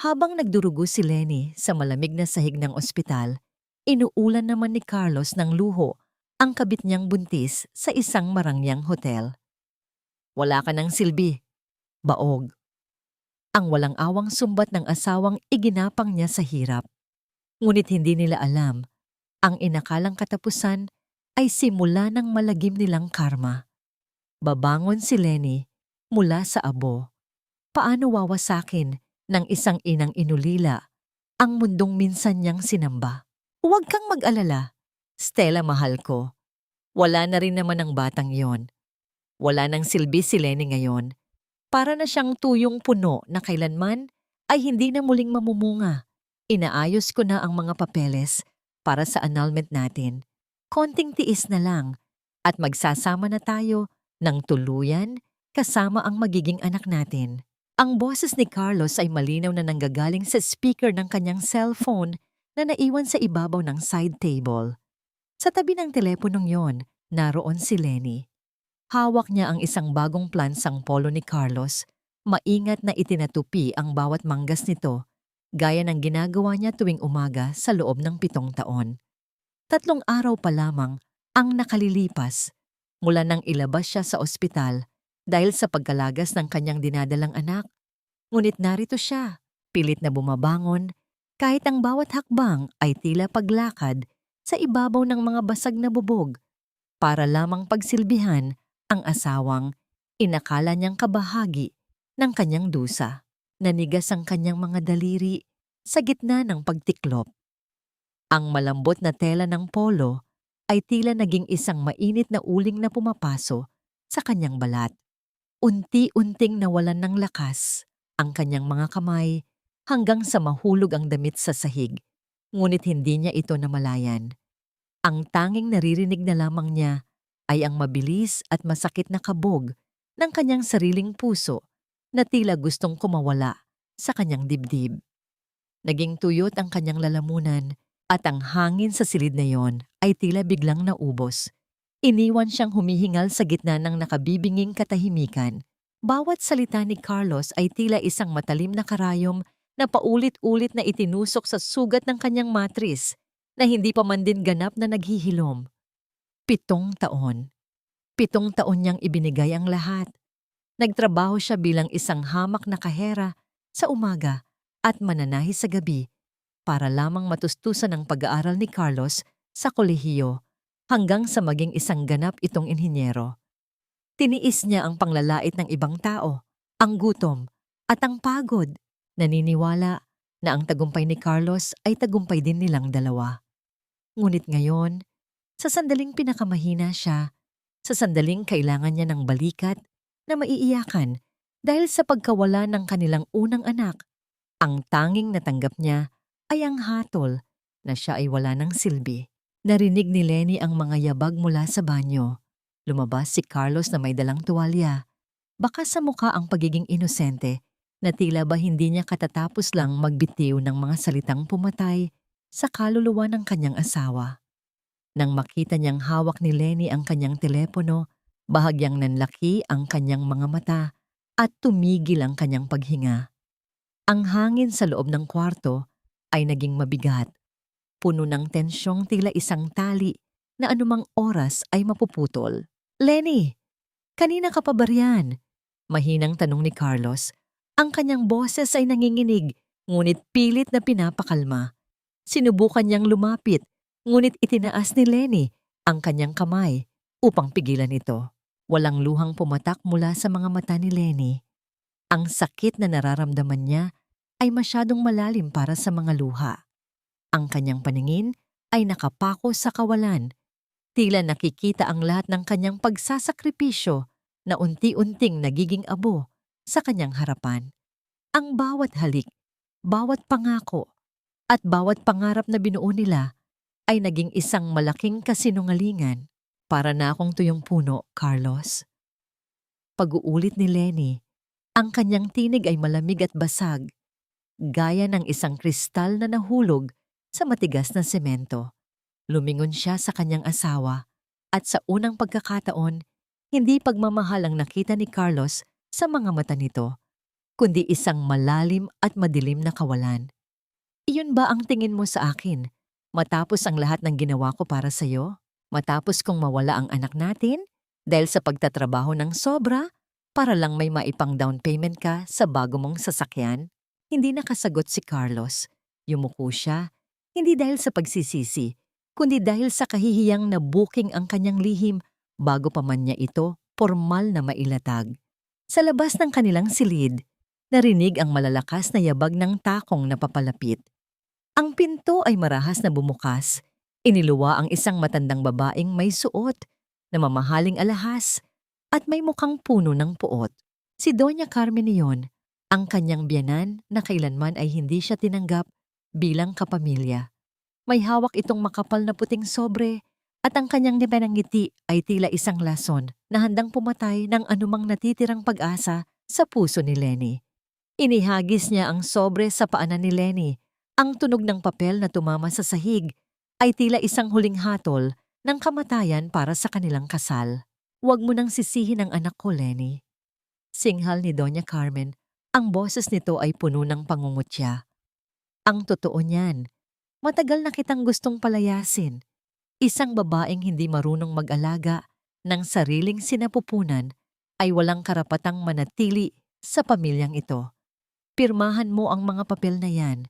Habang nagdurugo si Lenny sa malamig na sahig ng ospital, inuulan naman ni Carlos ng luho ang kabit niyang buntis sa isang marangyang hotel. Wala ka ng silbi, baog. Ang walang awang sumbat ng asawang iginapang niya sa hirap. Ngunit hindi nila alam, ang inakalang katapusan ay simula ng malagim nilang karma. Babangon si Lenny mula sa abo. Paano wawasakin ng isang inang inulila ang mundong minsan niyang sinamba? Huwag kang mag-alala, Stella mahal ko. Wala na rin naman ang batang yon. Wala nang silbi si Lenny ngayon. Para na siyang tuyong puno na kailanman ay hindi na muling mamumunga. Inaayos ko na ang mga papeles para sa annulment natin. Konting tiis na lang at magsasama na tayo ng tuluyan kasama ang magiging anak natin. Ang boses ni Carlos ay malinaw na nanggagaling sa speaker ng kanyang cellphone na naiwan sa ibabaw ng side table. Sa tabi ng teleponong yon, naroon si Lenny. Hawak niya ang isang bagong plansang polo ni Carlos. Maingat na itinatupi ang bawat manggas nito, gaya ng ginagawa niya tuwing umaga sa loob ng 7 taon. 3 araw pa lamang ang nakalilipas mula nang ilabas siya sa ospital dahil sa pagkalagas ng kanyang dinadalang anak. Ngunit narito siya, pilit na bumabangon, kahit ang bawat hakbang ay tila paglakad sa ibabaw ng mga basag na bubog, para lamang pagsilbihan ang asawang inakala niyang kabahagi ng kanyang dusa. Nanigas ang kanyang mga daliri sa gitna ng pagtiklop. Ang malambot na tela ng polo ay tila naging isang mainit na uling na pumapaso sa kanyang balat. Unti-unting nawalan ng lakas ang kanyang mga kamay hanggang sa mahulog ang damit sa sahig. Ngunit hindi niya ito namalayan. Ang tanging naririnig na lamang niya ay ang mabilis at masakit na kabog ng kanyang sariling puso na tila gustong kumawala sa kanyang dibdib. Naging tuyot ang kanyang lalamunan at ang hangin sa silid na yon ay tila biglang naubos. Iniwan siyang humihingal sa gitna ng nakabibinging katahimikan. Bawat salita ni Carlos ay tila isang matalim na karayom na paulit-ulit na itinusok sa sugat ng kanyang matris na hindi pa man din ganap na naghihilom. 7 taon. 7 taon niyang ibinigay ang lahat. Nagtrabaho siya bilang isang hamak na kahera sa umaga at mananahi sa gabi para lamang matustusan ang pag-aaral ni Carlos sa kolehiyo hanggang sa maging isang ganap itong inhinyero. Tiniis niya ang panglalait ng ibang tao, ang gutom at ang pagod. Naniniwala na ang tagumpay ni Carlos ay tagumpay din nilang dalawa. Ngunit ngayon, sa sandaling pinakamahina siya, sa sandaling kailangan niya ng balikat na maiiyakan dahil sa pagkawala ng kanilang unang anak, ang tanging natanggap niya ay ang hatol na siya ay wala ng silbi. Narinig ni Lenny ang mga yabag mula sa banyo. Lumabas si Carlos na may dalang tuwalya. Baka sa mukha ang pagiging inosente na tila ba hindi niya katatapos lang magbitiw ng mga salitang pumatay sa kaluluwa ng kanyang asawa. Nang makita niyang hawak ni Lenny ang kanyang telepono, bahagyang nanlaki ang kanyang mga mata at tumigil ang kanyang paghinga. Ang hangin sa loob ng kwarto ay naging mabigat, puno ng tensyong tila isang tali na anumang oras ay mapuputol. "Lenny, kanina ka pa ba riyan?" Mahinang tanong ni Carlos. Ang kanyang boses ay nanginginig, ngunit pilit na pinapakalma. Sinubukan niyang lumapit, ngunit itinaas ni Lenny ang kanyang kamay upang pigilan ito. Walang luhang pumatak mula sa mga mata ni Lenny. Ang sakit na nararamdaman niya ay masyadong malalim para sa mga luha. Ang kanyang paningin ay nakapako sa kawalan. Tila nakikita ang lahat ng kanyang pagsasakripisyo na unti-unting nagiging abo sa kanyang harapan. Ang bawat halik, bawat pangako, at bawat pangarap na binuo nila ay naging isang malaking kasinungalingan. "Para na akong tuyong puno, Carlos." Pag-uulit ni Lenny, ang kanyang tinig ay malamig at basag, gaya ng isang kristal na nahulog sa matigas na semento. Lumingon siya sa kanyang asawa at sa unang pagkakataon, hindi pagmamahal ang nakita ni Carlos sa mga mata nito. kundi isang malalim at madilim na kawalan. Iyon ba ang tingin mo sa akin? Matapos ang lahat ng ginawa ko para sa'yo? Matapos kong mawala ang anak natin? Dahil sa pagtatrabaho ng sobra? Para lang may maipang down payment ka sa bago mong sasakyan? Hindi nakasagot si Carlos. Yumuko siya, hindi dahil sa pagsisisi, kundi dahil sa kahihiyang na booking ang kanyang lihim bago pa man niya ito formal na mailatag. Sa labas ng kanilang silid, narinig ang malalakas na yabag ng takong na papalapit. Ang pinto ay marahas na bumukas. Iniluwa ang isang matandang babaeng may suot na mamahaling alahas at may mukhang puno ng puot. Si Doña Carmen iyon, ang kanyang biyanan na kailanman ay hindi siya tinanggap bilang kapamilya. May hawak itong makapal na puting sobre at ang kanyang ngiti ay tila isang lason na handang pumatay ng anumang natitirang pag-asa sa puso ni Lenny. Inihagis niya ang sobre sa paanan ni Lenny. Ang tunog ng papel na tumama sa sahig ay tila isang huling hatol ng kamatayan para sa kanilang kasal. Huwag mo nang sisihin ang anak ko, Lenny. Singhal ni Doña Carmen, ang boses nito ay puno ng pangungutya. Ang totoo niyan, matagal na kitang gustong palayasin. Isang babaeng hindi marunong mag-alaga ng sariling sinapupunan ay walang karapatang manatili sa pamilyang ito. Pirmahan mo ang mga papel na yan.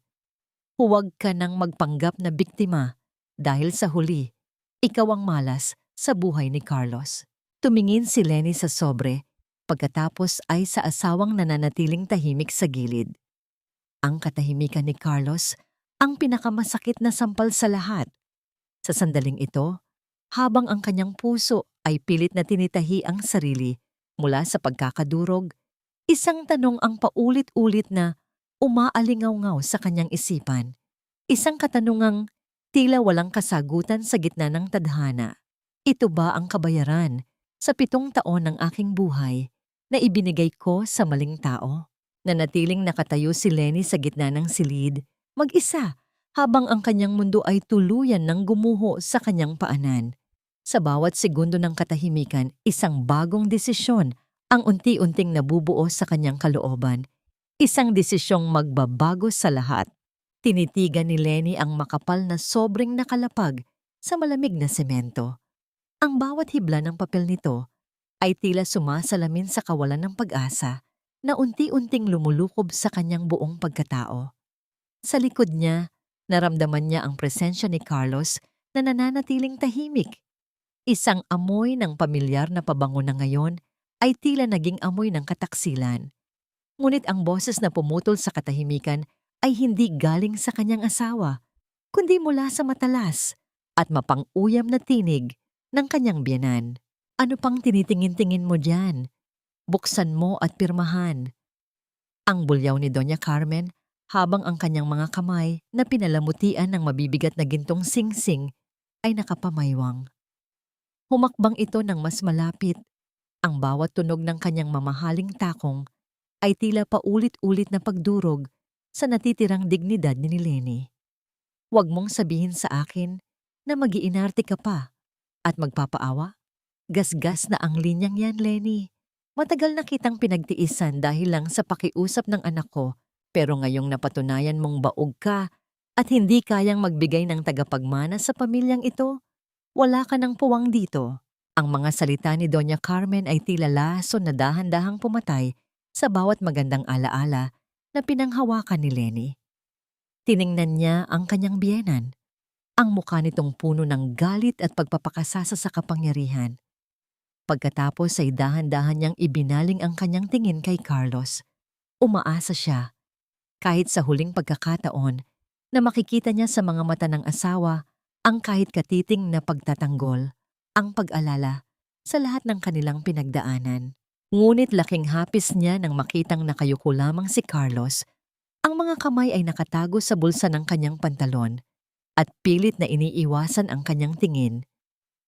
Huwag ka nang magpanggap na biktima dahil sa huli, ikaw ang malas sa buhay ni Carlos. Tumingin si Lenny sa sobre, pagkatapos ay sa asawang nananatiling tahimik sa gilid. Ang katahimikan ni Carlos ang pinakamasakit na sampal sa lahat. Sa sandaling ito, habang ang kanyang puso ay pilit na tinitahi ang sarili mula sa pagkakadurog, isang tanong ang paulit-ulit na umaalingaw-ngaw sa kanyang isipan. Isang katanungang tila walang kasagutan sa gitna ng tadhana. Ito ba ang kabayaran sa 7 taon ng aking buhay na ibinigay ko sa maling tao? Nanatiling nakatayo si Lenny sa gitna ng silid, mag-isa, habang ang kanyang mundo ay tuluyan ng gumuho sa kanyang paanan. Sa bawat segundo ng katahimikan, isang bagong desisyon ang unti-unting nabubuo sa kanyang kalooban. Isang desisyong magbabago sa lahat. Tinitigan ni Lenny ang makapal na sobrang nakalapag sa malamig na semento. Ang bawat hibla ng papel nito ay tila sumasalamin sa kawalan ng pag-asa na unti-unting lumulukob sa kanyang buong pagkatao. Sa likod niya, naramdaman niya ang presensya ni Carlos na nananatiling tahimik. Isang amoy ng pamilyar na pabango na ngayon ay tila naging amoy ng kataksilan. Ngunit ang boses na pumutol sa katahimikan ay hindi galing sa kanyang asawa, kundi mula sa matalas at mapang-uyam na tinig ng kanyang biyanan. Ano pang tinitingin-tingin mo diyan? Buksan mo at pirmahan. Ang bulyaw ni Doña Carmen habang ang kanyang mga kamay na pinalamutian ng mabibigat na gintong singsing ay nakapamaywang. Humakbang ito ng mas malapit. Ang bawat tunog ng kanyang mamahaling takong ay tila paulit-ulit na pagdurog sa natitirang dignidad ni Lenny. Huwag mong sabihin sa akin na mag-iinarte ka pa at magpapaawa. Gasgas na ang linyang yan, Lenny. Matagal na kitang pinagtiisan dahil lang sa pakiusap ng anak ko, pero ngayong napatunayan mong baog ka at hindi kayang magbigay ng tagapagmana sa pamilyang ito, wala ka ng puwang dito. Ang mga salita ni Doña Carmen ay tila lason na dahan-dahang pumatay sa bawat magandang alaala na pinanghawakan ni Lenny. Tiningnan niya ang kanyang biyenan. Ang mukha nitong puno ng galit at pagpapakasasa sa kapangyarihan. Pagkatapos ay dahan-dahan niyang ibinaling ang kanyang tingin kay Carlos. Umaasa siya, kahit sa huling pagkakataon, na makikita niya sa mga mata ng asawa ang kahit katiting na pagtatanggol, ang pag-alala sa lahat ng kanilang pinagdaanan. Ngunit laking hapis niya nang makitang nakayuko lamang si Carlos. Ang mga kamay ay nakatago sa bulsa ng kanyang pantalon at pilit na iniiwasan ang kanyang tingin.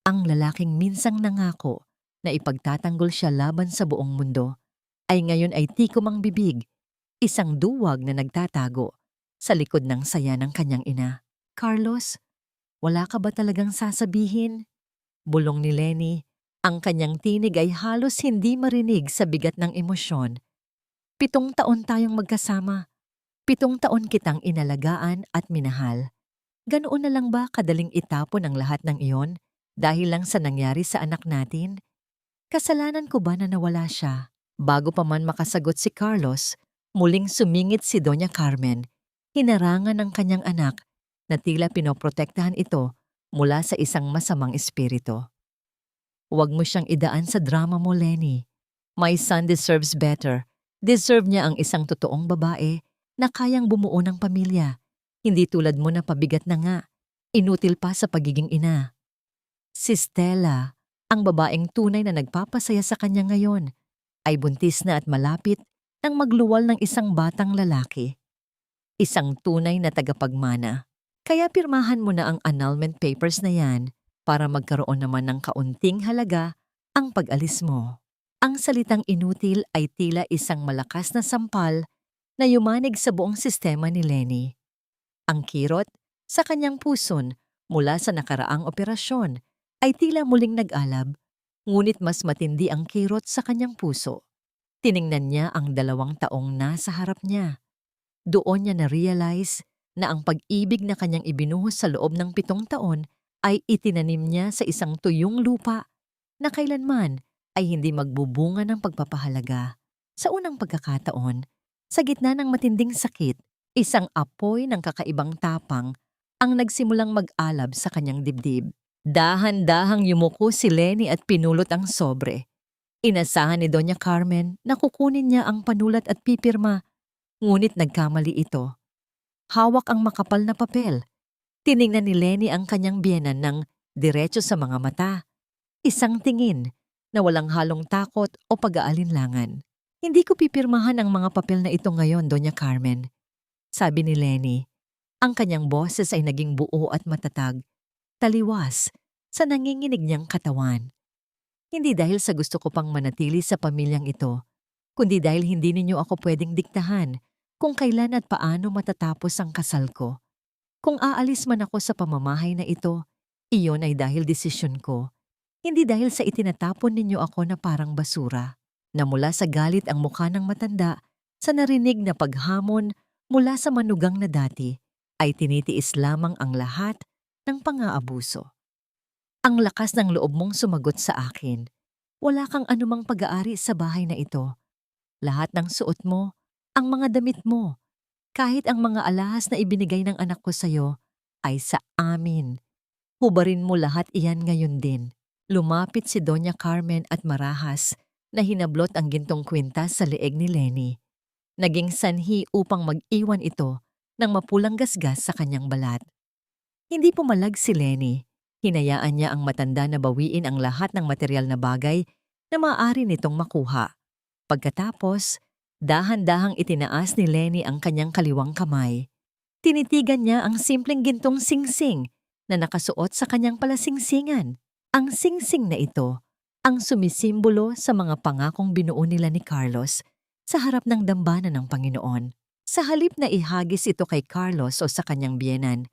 Ang lalaking minsang nangako na ipagtatanggol siya laban sa buong mundo ay ngayon ay tikom ang bibig, isang duwag na nagtatago sa likod ng saya ng kanyang ina. Carlos, wala ka ba talagang sasabihin? Bulong ni Lenny. Ang kanyang tinig ay halos hindi marinig sa bigat ng emosyon. 7 taon tayong magkasama. 7 taon kitang inalagaan at minahal. Ganoon na lang ba kadaling itapon ang lahat ng iyon dahil lang sa nangyari sa anak natin? Kasalanan ko ba na nawala siya? Bago pa man makasagot si Carlos, muling sumingit si Doña Carmen. Hinarangan ng kanyang anak na tila pinoprotektahan ito mula sa isang masamang espiritu. Huwag mo siyang idaan sa drama mo, Lenny. My son deserves better. Deserve niya ang isang totoong babae na kayang bumuo ng pamilya. Hindi tulad mo na pabigat na nga. Inutil pa sa pagiging ina. Si Stella, ang babaeng tunay na nagpapasaya sa kanya ngayon, ay buntis na at malapit nang magluwal ng isang batang lalaki. Isang tunay na tagapagmana. Kaya pirmahan mo na ang annulment papers na yan para magkaroon naman ng kaunting halaga ang pag-alis mo. Ang salitang inutil ay tila isang malakas na sampal na yumanig sa buong sistema ni Lenny. Ang kirot sa kanyang puson mula sa nakaraang operasyon ay tila muling nag-alab, ngunit mas matindi ang kirot sa kanyang puso. Tiningnan niya ang 2 taong nasa harap niya. Doon niya na-realize na ang pag-ibig na kanyang ibinuhos sa loob ng 7 taon ay itinanim niya sa isang tuyong lupa na kailanman ay hindi magbubunga ng pagpapahalaga. Sa unang pagkakataon, sa gitna ng matinding sakit, isang apoy ng kakaibang tapang ang nagsimulang mag-alab sa kanyang dibdib. Dahan-dahang yumuko si Lenny at pinulot ang sobre. Inasahan ni Doña Carmen na kukunin niya ang panulat at pipirma, ngunit nagkamali ito. Hawak ang makapal na papel. Tiningnan ni Lenny ang kanyang biyenan ng diretso sa mga mata. Isang tingin na walang halong takot o pag-aalinlangan. Hindi ko pipirmahan ang mga papel na ito ngayon, Doña Carmen. Sabi ni Lenny. Ang kanyang boses ay naging buo at matatag, taliwas sa nanginginig niyang katawan. Hindi dahil sa gusto ko pang manatili sa pamilyang ito, kundi dahil hindi ninyo ako pwedeng diktahan kung kailan at paano matatapos ang kasal ko. Kung aalis man ako sa pamamahay na ito, iyon ay dahil desisyon ko. Hindi dahil sa itinatapon ninyo ako na parang basura. Namula sa galit ang mukha ng matanda, sa narinig na paghamon mula sa manugang na dati, ay tinitiis lamang ang lahat ng pang-aabuso. Ang lakas ng loob mong sumagot sa akin. Wala kang anumang pag-aari sa bahay na ito. Lahat ng suot mo, ang mga damit mo, kahit ang mga alahas na ibinigay ng anak ko sa'yo, ay sa amin. Hubarin mo lahat iyan ngayon din. Lumapit si Doña Carmen at marahas na hinablot ang gintong kwintas sa leeg ni Lenny. Naging sanhi upang mag-iwan ito ng mapulang gasgas sa kanyang balat. Hindi pumalag si Lenny. Hinayaan niya ang matanda na bawiin ang lahat ng material na bagay na maaari nitong makuha. Pagkatapos, dahan-dahang itinaas ni Lenny ang kanyang kaliwang kamay. Tinitigan niya ang simpleng gintong singsing na nakasuot sa kanyang palasingsingan. Ang singsing na ito ang sumisimbolo sa mga pangakong binuo nila ni Carlos sa harap ng dambana ng Panginoon. Sa halip na ihagis ito kay Carlos o sa kanyang biyenan,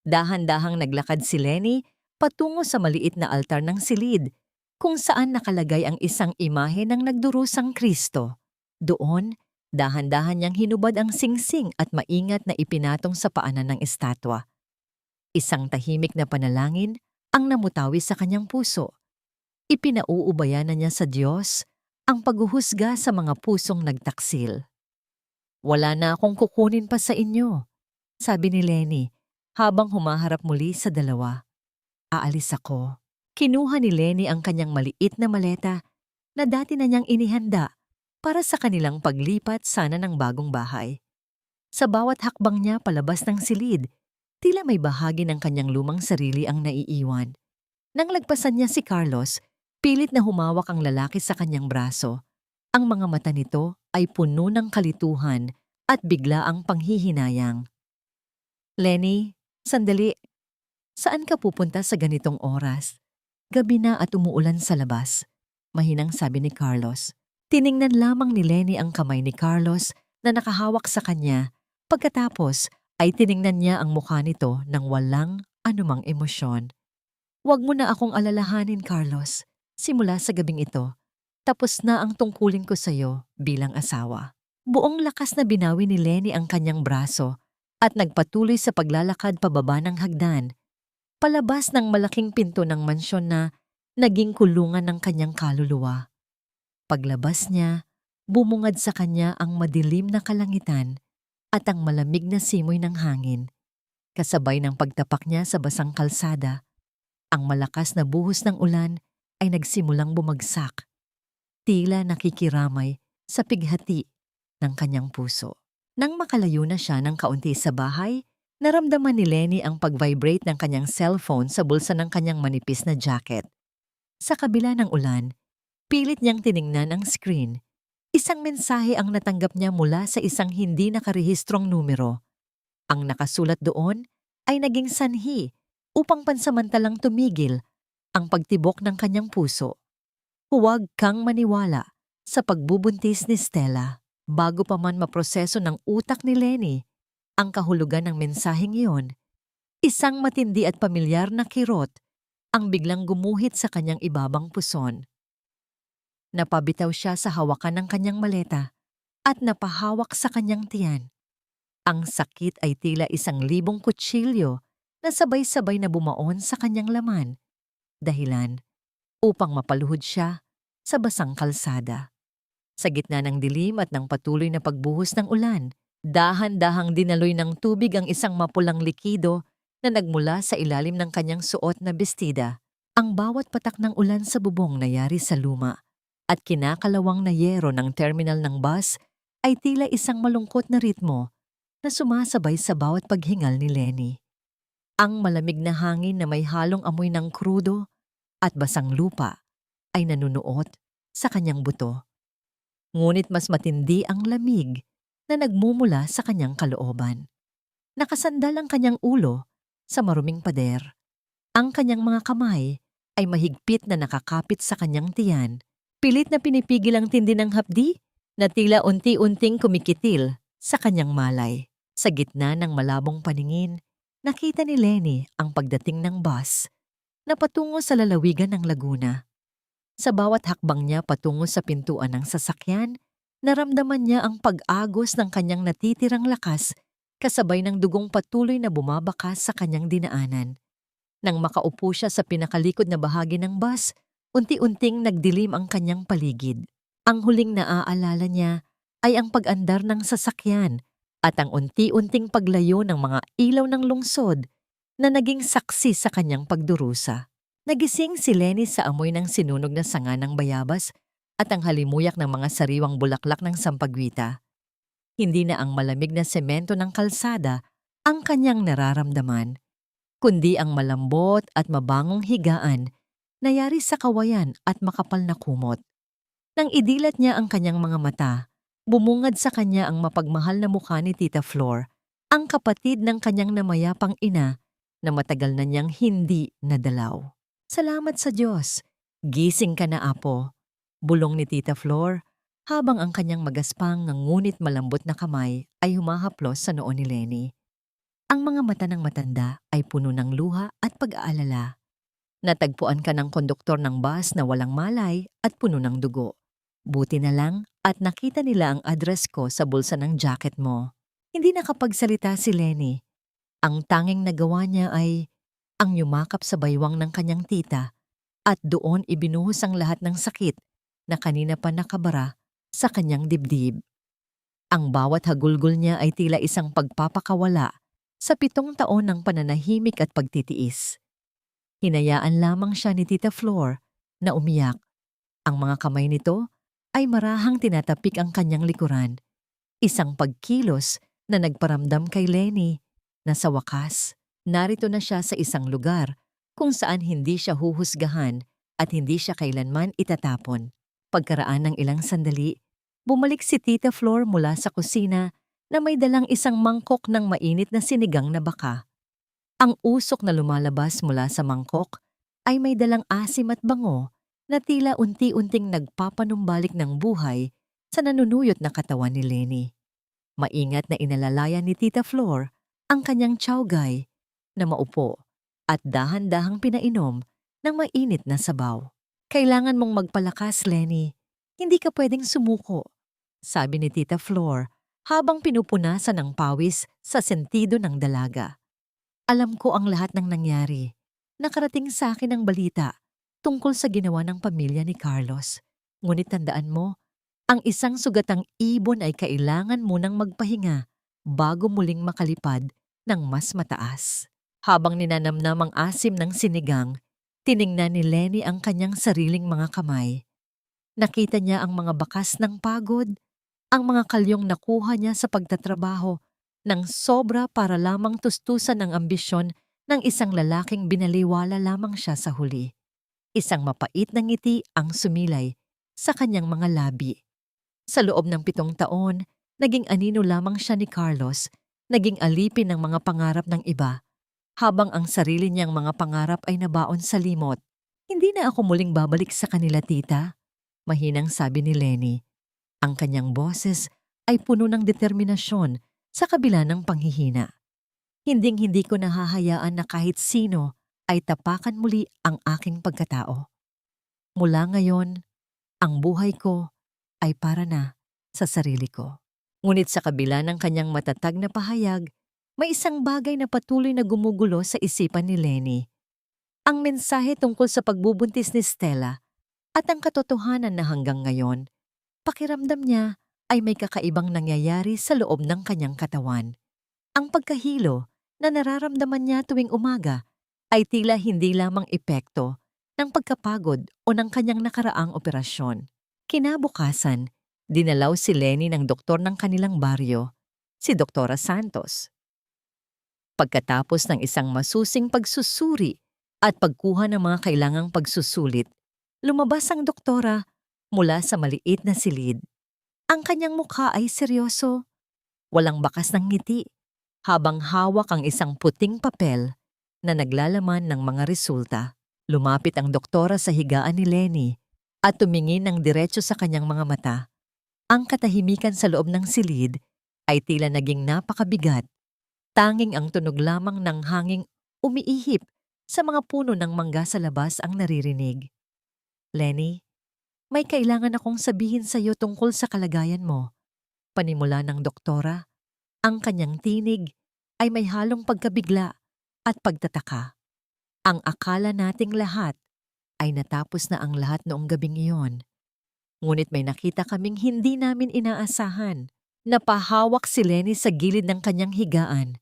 dahan-dahang naglakad si Lenny patungo sa maliit na altar ng silid kung saan nakalagay ang isang imahe ng nagdurusang Kristo. Doon, dahan-dahan niyang hinubad ang singsing at maingat na ipinatong sa paanan ng estatwa. Isang tahimik na panalangin ang namutawi sa kanyang puso. Ipinauubayan na niya sa Diyos ang paghuhusga sa mga pusong nagtaksil. Wala na akong kukunin pa sa inyo, sabi ni Lenny habang humaharap muli sa dalawa. Aalis ako. Kinuha ni Lenny ang kanyang maliit na maleta na dati na niyang inihanda para sa kanilang paglipat sana ng bagong bahay. Sa bawat hakbang niya palabas ng silid, tila may bahagi ng kanyang lumang sarili ang naiiwan. Nang lagpasan niya si Carlos, pilit na humawak ang lalaki sa kanyang braso. Ang mga mata nito ay puno ng kalituhan at biglaang panghihinayang. Lenny, sandali. Saan ka pupunta sa ganitong oras? Gabi na at umuulan sa labas, mahinang sabi ni Carlos. Tiningnan lamang ni Lenny ang kamay ni Carlos na nakahawak sa kanya. Pagkatapos ay tiningnan niya ang mukha nito nang walang anumang emosyon. Huwag mo na akong alalahanin, Carlos. Simula sa gabing ito, tapos na ang tungkulin ko sa'yo bilang asawa. Buong lakas na binawi ni Lenny ang kanyang braso at nagpatuloy sa paglalakad pababa ng hagdan, palabas ng malaking pinto ng mansyon na naging kulungan ng kanyang kaluluwa. Paglabas niya, bumungad sa kanya ang madilim na kalangitan at ang malamig na simoy ng hangin. Kasabay ng pagtapak niya sa basang kalsada, ang malakas na buhos ng ulan ay nagsimulang bumagsak, tila nakikiramay sa pighati ng kanyang puso. Nang makalayo na siya ng kaunti sa bahay, naramdaman ni Lenny ang pag-vibrate ng kanyang cellphone sa bulsa ng kanyang manipis na jacket. Sa kabila ng ulan, pilit niyang tiningnan ang screen. Isang mensahe ang natanggap niya mula sa isang hindi nakarehistrong numero. Ang nakasulat doon ay naging sanhi upang pansamantalang tumigil ang pagtibok ng kanyang puso. Huwag kang maniwala sa pagbubuntis ni Stella. Bago pa man maproseso ng utak ni Lenny ang kahulugan ng mensaheng iyon, isang matindi at pamilyar na kirot ang biglang gumuhit sa kanyang ibabang puson. Napabitaw siya sa hawakan ng kanyang maleta at napahawak sa kanyang tiyan. Ang sakit ay tila 1,000 kutsilyo na sabay-sabay na bumaon sa kanyang laman, dahilan upang mapaluhod siya sa basang kalsada. Sa gitna ng dilim at ng patuloy na pagbuhos ng ulan, dahan-dahang dinaloy ng tubig ang isang mapulang likido na nagmula sa ilalim ng kanyang suot na bestida. Ang bawat patak ng ulan sa bubong na yari sa luma at kinakalawang na yero ng terminal ng bus ay tila isang malungkot na ritmo na sumasabay sa bawat paghingal ni Lenny. Ang malamig na hangin na may halong amoy ng krudo at basang lupa ay nanunuot sa kanyang buto. Ngunit mas matindi ang lamig na nagmumula sa kanyang kalooban. Nakasandal ang kanyang ulo sa maruming pader. Ang kanyang mga kamay ay mahigpit na nakakapit sa kanyang tiyan. Pilit na pinipigil ang tindi ng hapdi na tila unti-unting kumikitil sa kanyang malay. Sa gitna ng malabong paningin, nakita ni Lenny ang pagdating ng bus na patungo sa lalawigan ng Laguna. Sa bawat hakbang niya patungo sa pintuan ng sasakyan, naramdaman niya ang pag-agos ng kanyang natitirang lakas kasabay ng dugong patuloy na bumabakas sa kanyang dinaanan. Nang makaupo siya sa pinakalikod na bahagi ng bus, unti-unting nagdilim ang kanyang paligid. Ang huling naaalala niya ay ang pag-andar ng sasakyan at ang unti-unting paglayo ng mga ilaw ng lungsod na naging saksi sa kanyang pagdurusa. Nagising si Lenny sa amoy ng sinunog na sanga ng bayabas at ang halimuyak ng mga sariwang bulaklak ng sampagwita. Hindi na ang malamig na semento ng kalsada ang kanyang nararamdaman, kundi ang malambot at mabangong higaan na yari sa kawayan at makapal na kumot. Nang idilat niya ang kanyang mga mata, bumungad sa kanya ang mapagmahal na mukha ni Tita Flor, ang kapatid ng kanyang namayapang ina na matagal na niyang hindi nadalaw. "Salamat sa Diyos. Gising ka na, Apo," bulong ni Tita Flor habang ang kanyang magaspang ngunit malambot na kamay ay humahaplos sa noo ni Lenny. Ang mga mata ng matanda ay puno ng luha at pag-aalala. "Natagpuan ka ng konduktor ng bus na walang malay at puno ng dugo. Buti na lang at nakita nila ang address ko sa bulsa ng jacket mo." Hindi nakapagsalita si Lenny. Ang tanging nagawa niya ay ang yumakap sa baywang ng kanyang tita at doon ibinuhos ang lahat ng sakit na kanina pa nakabara sa kanyang dibdib. Ang bawat hagulgol niya ay tila isang pagpapakawala sa 7 taon ng pananahimik at pagtitiis. Hinayaan lamang siya ni Tita Flor na umiyak. Ang mga kamay nito ay marahang tinatapik ang kanyang likuran. Isang pagkilos na nagparamdam kay Lenny na sa wakas, narito na siya sa isang lugar kung saan hindi siya huhusgahan at hindi siya kailanman itatapon. Pagkaraan ng ilang sandali, bumalik si Tita Flor mula sa kusina na may dalang isang mangkok ng mainit na sinigang na baka. Ang usok na lumalabas mula sa mangkok ay may dalang asim at bango na tila unti-unting nagpapanumbalik ng buhay sa nanunuyot na katawan ni Lenny. Maingat na inalalayan ni Tita Flor ang kanyang tiyawgay na maupo at dahan-dahang pinainom ng mainit na sabaw. "Kailangan mong magpalakas, Lenny. Hindi ka pwedeng sumuko. sabi ni Tita Flor habang pinupunasan ang pawis sa sentido ng dalaga. Alam ko ang lahat ng nangyari. Nakarating sa akin ang balita tungkol sa ginawa ng pamilya ni Carlos. Ngunit tandaan mo, ang isang sugatang ibon ay kailangan munang magpahinga bago muling makalipad ng mas mataas. Habang ninanamnam ang asim ng sinigang, tiningnan ni Lenny ang kanyang sariling mga kamay. Nakita niya ang mga bakas ng pagod, ang mga kalyong nakuha niya sa pagtatrabaho ng sobra para lamang tustusan ang ambisyon ng isang lalaking binaliwala lamang siya sa huli. Isang mapait na ngiti ang sumilay sa kanyang mga labi. Sa loob ng 7 taon, naging anino lamang siya ni Carlos, naging alipin ng mga pangarap ng iba, habang ang sarili niyang mga pangarap ay nabaon sa limot. Hindi na ako muling babalik sa kanila, tita, mahinang sabi ni Lenny. Ang kanyang boses ay puno ng determinasyon sa kabila ng panghihina. Hinding-hindi ko nahahayaan na kahit sino ay tapakan muli ang aking pagkatao. Mula ngayon, ang buhay ko ay para na sa sarili ko. Ngunit sa kabila ng kanyang matatag na pahayag, may isang bagay na patuloy na gumugulo sa isipan ni Lenny. Ang mensahe tungkol sa pagbubuntis ni Stella at ang katotohanan na hanggang ngayon, pakiramdam niya ay may kakaibang nangyayari sa loob ng kanyang katawan. Ang pagkahilo na nararamdaman niya tuwing umaga ay tila hindi lamang epekto ng pagkapagod o ng kanyang nakaraang operasyon. Kinabukasan, dinalaw si Lenny ng doktor ng kanilang baryo, si Doktora Santos. Pagkatapos ng isang masusing pagsusuri at pagkuha ng mga kailangang pagsusulit, lumabas ang doktora mula sa maliit na silid. Ang kanyang mukha ay seryoso, walang bakas ng ngiti, habang hawak ang isang puting papel na naglalaman ng mga resulta. Lumapit ang doktora sa higaan ni Lenny at tumingin ng diretso sa kanyang mga mata. Ang katahimikan sa loob ng silid ay tila naging napakabigat. Tanging ang tunog lamang ng hanging umiihip sa mga puno ng mangga sa labas ang naririnig. Lenny, may kailangan akong sabihin sa iyo tungkol sa kalagayan mo. Panimula ng doktora, ang kanyang tinig ay may halong pagkabigla at pagtataka. Ang akala nating lahat ay natapos na ang lahat noong gabing iyon. Ngunit may nakita kaming hindi namin inaasahan. Napahawak si Lenny sa gilid ng kanyang higaan.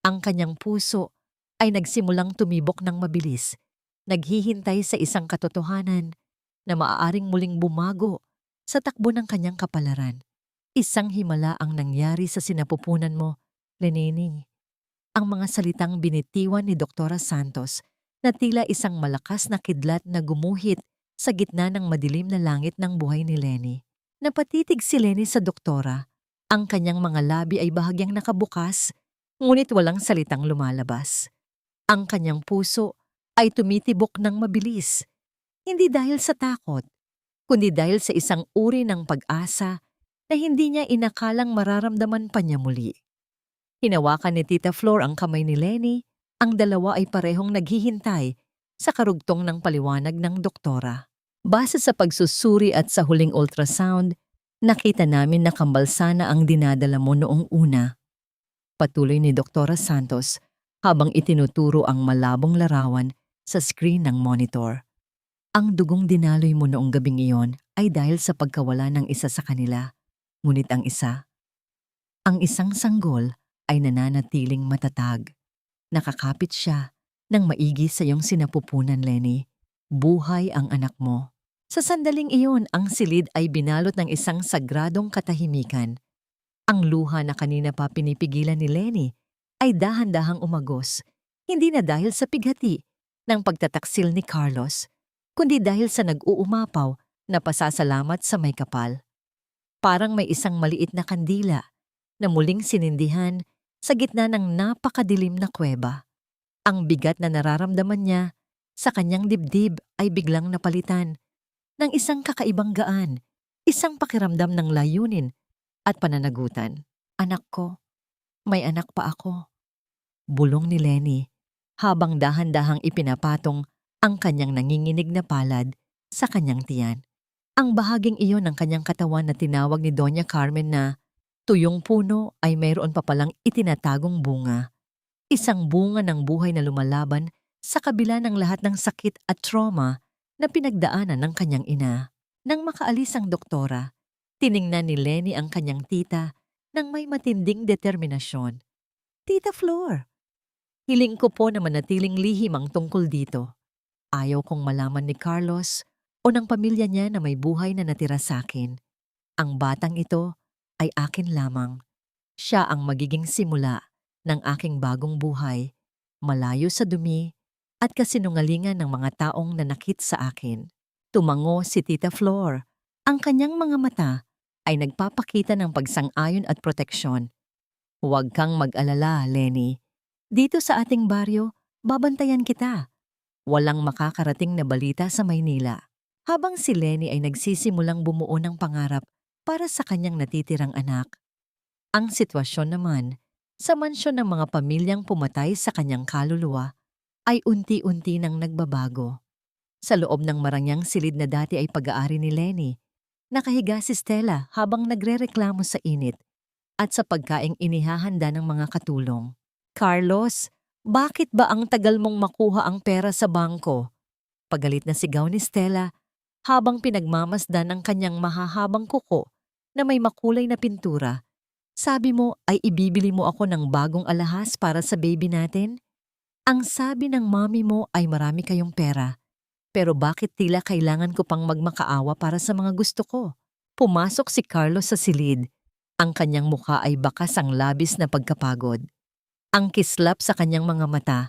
Ang kanyang puso ay nagsimulang tumibok ng mabilis, naghihintay sa isang katotohanan na maaaring muling bumago sa takbo ng kanyang kapalaran. Isang himala ang nangyari sa sinapupunan mo, Lenny. Ang mga salitang binitiwan ni Doktora Santos na tila isang malakas na kidlat na gumuhit sa gitna ng madilim na langit ng buhay ni Lenny. Napatitig si Lenny sa doktora. Ang kanyang mga labi ay bahagyang nakabukas, ngunit walang salitang lumalabas. Ang kanyang puso ay tumitibok ng mabilis, hindi dahil sa takot, kundi dahil sa isang uri ng pag-asa na hindi niya inakalang mararamdaman pa niya muli. Hinawakan ni Tita Flor ang kamay ni Lenny, ang dalawa ay parehong naghihintay sa karugtong ng paliwanag ng doktora. Base sa pagsusuri at sa huling ultrasound, nakita namin na kambalsa na ang dinadala mo noong una. Patuloy ni Doktora Santos habang itinuturo ang malabong larawan sa screen ng monitor. Ang dugong dinaloy mo noong gabing iyon ay dahil sa pagkawala ng isa sa kanila. Ngunit ang isang sanggol ay nananatiling matatag. Nakakapit siya ng maigi sa iyong sinapupunan, Lenny. Buhay ang anak mo. Sa sandaling iyon, ang silid ay binalot ng isang sagradong katahimikan. Ang luha na kanina pa pinipigilan ni Lenny ay dahan-dahang umagos, hindi na dahil sa pighati ng pagtataksil ni Carlos, kundi dahil sa nag-uumapaw na pasasalamat sa may kapal. Parang may isang maliit na kandila na muling sinindihan sa gitna ng napakadilim na kuweba. Ang bigat na nararamdaman niya sa kanyang dibdib ay biglang napalitan ng isang kakaibang gaan, isang pakiramdam ng layunin at pananagutan. Anak ko, may anak pa ako. Bulong ni Lenny habang dahan-dahang ipinapatong ang kanyang nanginginig na palad sa kanyang tiyan. Ang bahaging iyon ng kanyang katawan na tinawag ni Doña Carmen na tuyong puno ay mayroon pa palang itinatagong bunga. Isang bunga ng buhay na lumalaban sa kabila ng lahat ng sakit at trauma na pinagdaanan ng kanyang ina. Nang makaalis ang doktora, tiningnan ni Lenny ang kanyang tita nang may matinding determinasyon. Tita Flor, hiling ko po na manatiling lihim ang tungkol dito. Ayaw kong malaman ni Carlos o ng pamilya niya na may buhay na natira sa akin. Ang batang ito ay akin lamang. Siya ang magiging simula ng aking bagong buhay, malayo sa dumi at kasinungalingan ng mga taong nanakit sa akin. Tumango si Tita Flor. Ang kanyang mga mata ay nagpapakita ng pagsang-ayon at proteksyon. Huwag kang mag-alala, Lenny. Dito sa ating baryo, babantayan kita. Walang makakarating na balita sa Maynila. Habang si Lenny ay nagsisimulang bumuo ng pangarap para sa kanyang natitirang anak. Ang sitwasyon naman, sa mansyon ng mga pamilyang pumatay sa kanyang kaluluwa, ay unti-unti nang nagbabago. Sa loob ng marangyang silid na dati ay pag-aari ni Lenny, nakahiga si Stella habang nagrereklamo sa init at sa pagkaing inihahanda ng mga katulong. Carlos, bakit ba ang tagal mong makuha ang pera sa bangko? Pagalit na sigaw ni Stella habang pinagmamasdan ang kanyang mahahabang kuko na may makulay na pintura. Sabi mo ay ibibili mo ako ng bagong alahas para sa baby natin? Ang sabi ng mommy mo ay marami kayong pera. Pero bakit tila kailangan ko pang magmakaawa para sa mga gusto ko? Pumasok si Carlos sa silid. Ang kanyang mukha ay bakas ang labis na pagkapagod. Ang kislap sa kanyang mga mata,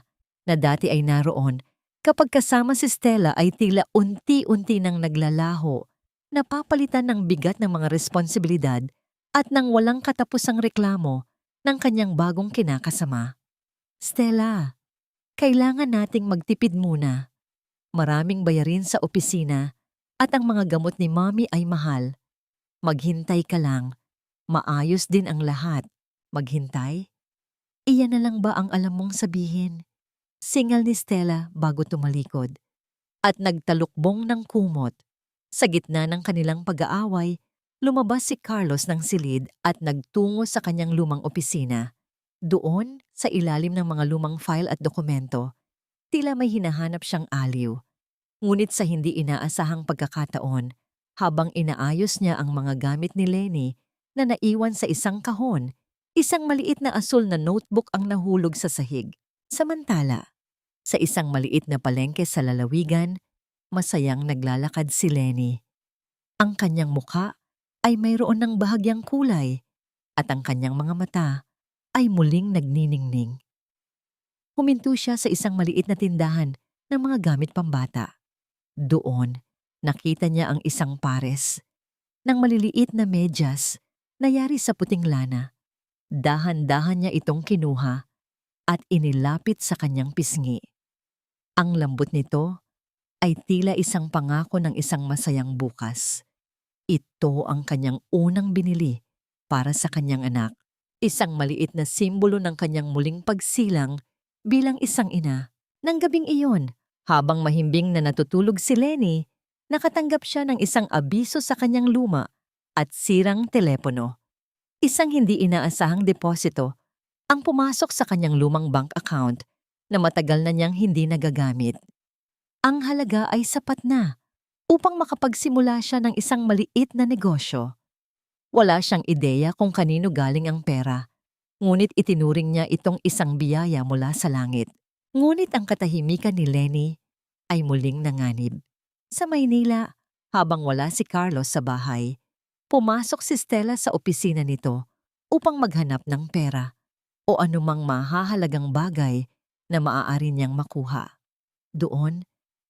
na dati ay naroon, kapag kasama si Stella ay tila unti-unti nang naglalaho, napapalitan ng bigat ng mga responsibilidad at ng walang katapusang reklamo ng kanyang bagong kinakasama. Stella, kailangan nating magtipid muna. Maraming bayarin sa opisina at ang mga gamot ni Mommy ay mahal. Maghintay ka lang. Maayos din ang lahat. Maghintay? Iyan na lang ba ang alam mong sabihin? Singal ni Stella bago tumalikod. At nagtalukbong ng kumot. Sa gitna ng kanilang pag-aaway, lumabas si Carlos ng silid at nagtungo sa kanyang lumang opisina. Doon, sa ilalim ng mga lumang file at dokumento, tila may hinahanap siyang aliw. Ngunit sa hindi inaasahang pagkakataon, habang inaayos niya ang mga gamit ni Lenny na naiwan sa isang kahon, isang maliit na asul na notebook ang nahulog sa sahig. Samantala, sa isang maliit na palengke sa lalawigan, masayang naglalakad si Lenny. Ang kanyang mukha ay mayroon ng bahagyang kulay at ang kanyang mga mata ay muling nagniningning. Huminto siya sa isang maliit na tindahan ng mga gamit pambata. Doon, nakita niya ang isang pares ng maliliit na medyas na yari sa puting lana. Dahan-dahan niya itong kinuha at inilapit sa kanyang pisngi. Ang lambot nito ay tila isang pangako ng isang masayang bukas. Ito ang kanyang unang binili para sa kanyang anak. Isang maliit na simbolo ng kanyang muling pagsilang bilang isang ina. Nang gabing iyon, habang mahimbing na natutulog si Lenny, nakatanggap siya ng isang abiso sa kanyang luma at sirang telepono. Isang hindi inaasahang deposito ang pumasok sa kanyang lumang bank account na matagal na niyang hindi nagagamit. Ang halaga ay sapat na upang makapagsimula siya ng isang maliit na negosyo. Wala siyang ideya kung kanino galing ang pera, ngunit itinuring niya itong isang biyaya mula sa langit. Ngunit ang katahimikan ni Lenny ay muling nanganib. Sa Maynila, habang wala si Carlos sa bahay, pumasok si Stella sa opisina nito upang maghanap ng pera o anumang mahahalagang bagay na maaari niyang makuha. Doon,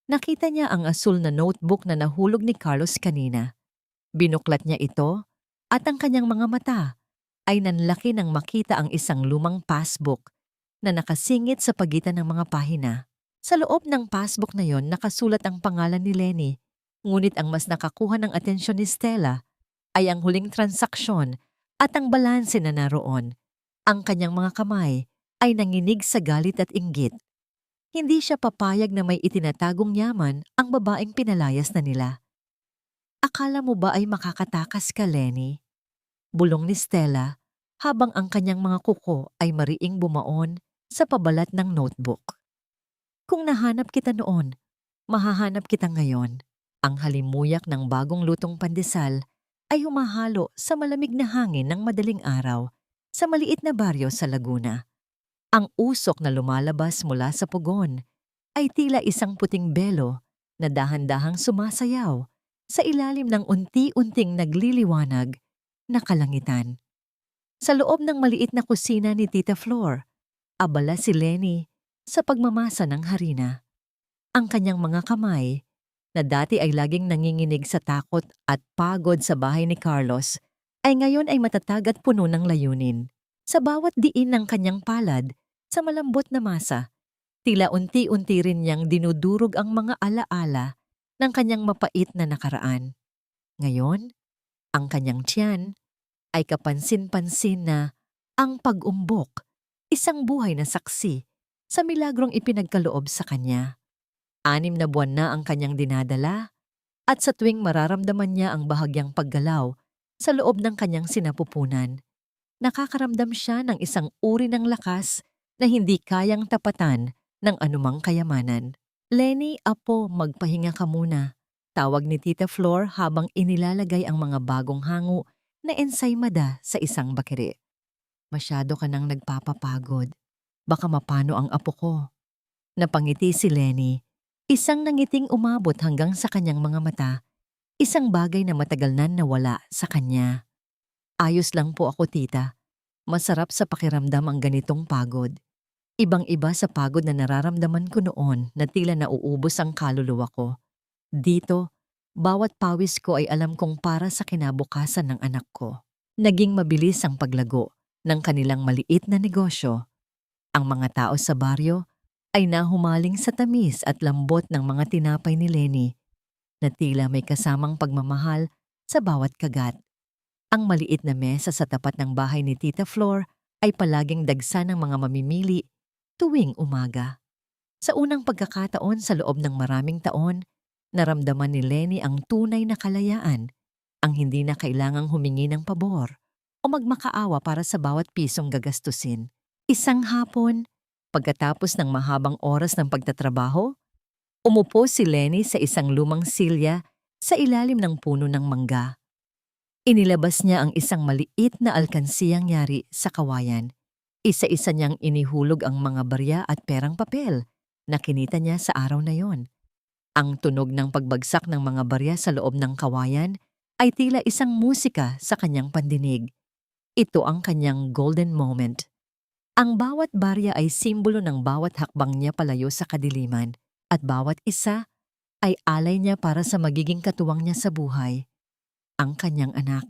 nakita niya ang asul na notebook na nahulog ni Carlos kanina. Binuklat niya ito at ang kanyang mga mata ay nanlaki nang makita ang isang lumang passbook na nakasingit sa pagitan ng mga pahina. Sa loob ng passbook na yon nakasulat ang pangalan ni Lenny, ngunit ang mas nakakuha ng atensyon ni Stella ay ang huling transaksyon at ang balanse na naroon. Ang kanyang mga kamay ay nanginig sa galit at inggit. Hindi siya papayag na may itinatagong yaman ang babaeng pinalayas na nila. Akala mo ba ay makakatakas ka, Lenny? Bulong ni Stella habang ang kanyang mga kuko ay mariing bumaon sa pabalat ng notebook. Kung nahanap kita noon, mahahanap kita ngayon. Ang halimuyak ng bagong lutong pandesal ay humahalo sa malamig na hangin ng madaling araw sa maliit na baryo sa Laguna. Ang usok na lumalabas mula sa pugon ay tila isang puting belo na dahan-dahang sumasayaw sa ilalim ng unti-unting nagliliwanag na kalangitan. Sa loob ng maliit na kusina ni Tita Flor, abala si Lenny sa pagmamasa ng harina. Ang kanyang mga kamay, na dati ay laging nanginginig sa takot at pagod sa bahay ni Carlos, ay ngayon ay matatag at puno ng layunin. Sa bawat diin ng kanyang palad, sa malambot na masa, tila unti-unti rin niyang dinudurog ang mga alaala ng kanyang mapait na nakaraan. Ngayon, ang kanyang tiyan ay kapansin-pansin na ang pag-umbok, isang buhay na saksi sa milagrong ipinagkaloob sa kanya. 6 na buwan na ang kanyang dinadala at sa tuwing mararamdaman niya ang bahagyang paggalaw sa loob ng kanyang sinapupunan, nakakaramdam siya ng isang uri ng lakas na hindi kayang tapatan ng anumang kayamanan. Lenny, apo, magpahinga ka muna. Tawag ni Tita Flor habang inilalagay ang mga bagong hango na ensaymada sa isang bakere. Masyado ka nang nagpapapagod. Baka mapano ang apo ko. Napangiti si Lenny. Isang nangiting umabot hanggang sa kanyang mga mata, isang bagay na matagal na nawala sa kanya. Ayos lang po ako, tita. Masarap sa pakiramdam ang ganitong pagod. Ibang-iba sa pagod na nararamdaman ko noon na tila nauubos ang kaluluwa ko. Dito, bawat pawis ko ay alam kong para sa kinabukasan ng anak ko. Naging mabilis ang paglago ng kanilang maliit na negosyo. Ang mga tao sa baryo ay nahumaling sa tamis at lambot ng mga tinapay ni Lenny na tila may kasamang pagmamahal sa bawat kagat. Ang maliit na mesa sa tapat ng bahay ni Tita Flor ay palaging dagsa ng mga mamimili tuwing umaga. Sa unang pagkakataon sa loob ng maraming taon, naramdaman ni Lenny ang tunay na kalayaan, ang hindi na kailangang humingi ng pabor o magmakaawa para sa bawat pisong gagastusin. Isang hapon, pagkatapos ng mahabang oras ng pagtatrabaho, umupo si Lenny sa isang lumang silya sa ilalim ng puno ng mangga. Inilabas niya ang isang maliit na alkansiyang yari sa kawayan. Isa-isa niyang inihulog ang mga barya at perang papel na kinita niya sa araw na yon. Ang tunog ng pagbagsak ng mga barya sa loob ng kawayan ay tila isang musika sa kanyang pandinig. Ito ang kanyang golden moment. Ang bawat barya ay simbolo ng bawat hakbang niya palayo sa kadiliman at bawat isa ay alay niya para sa magiging katuwang niya sa buhay, ang kanyang anak.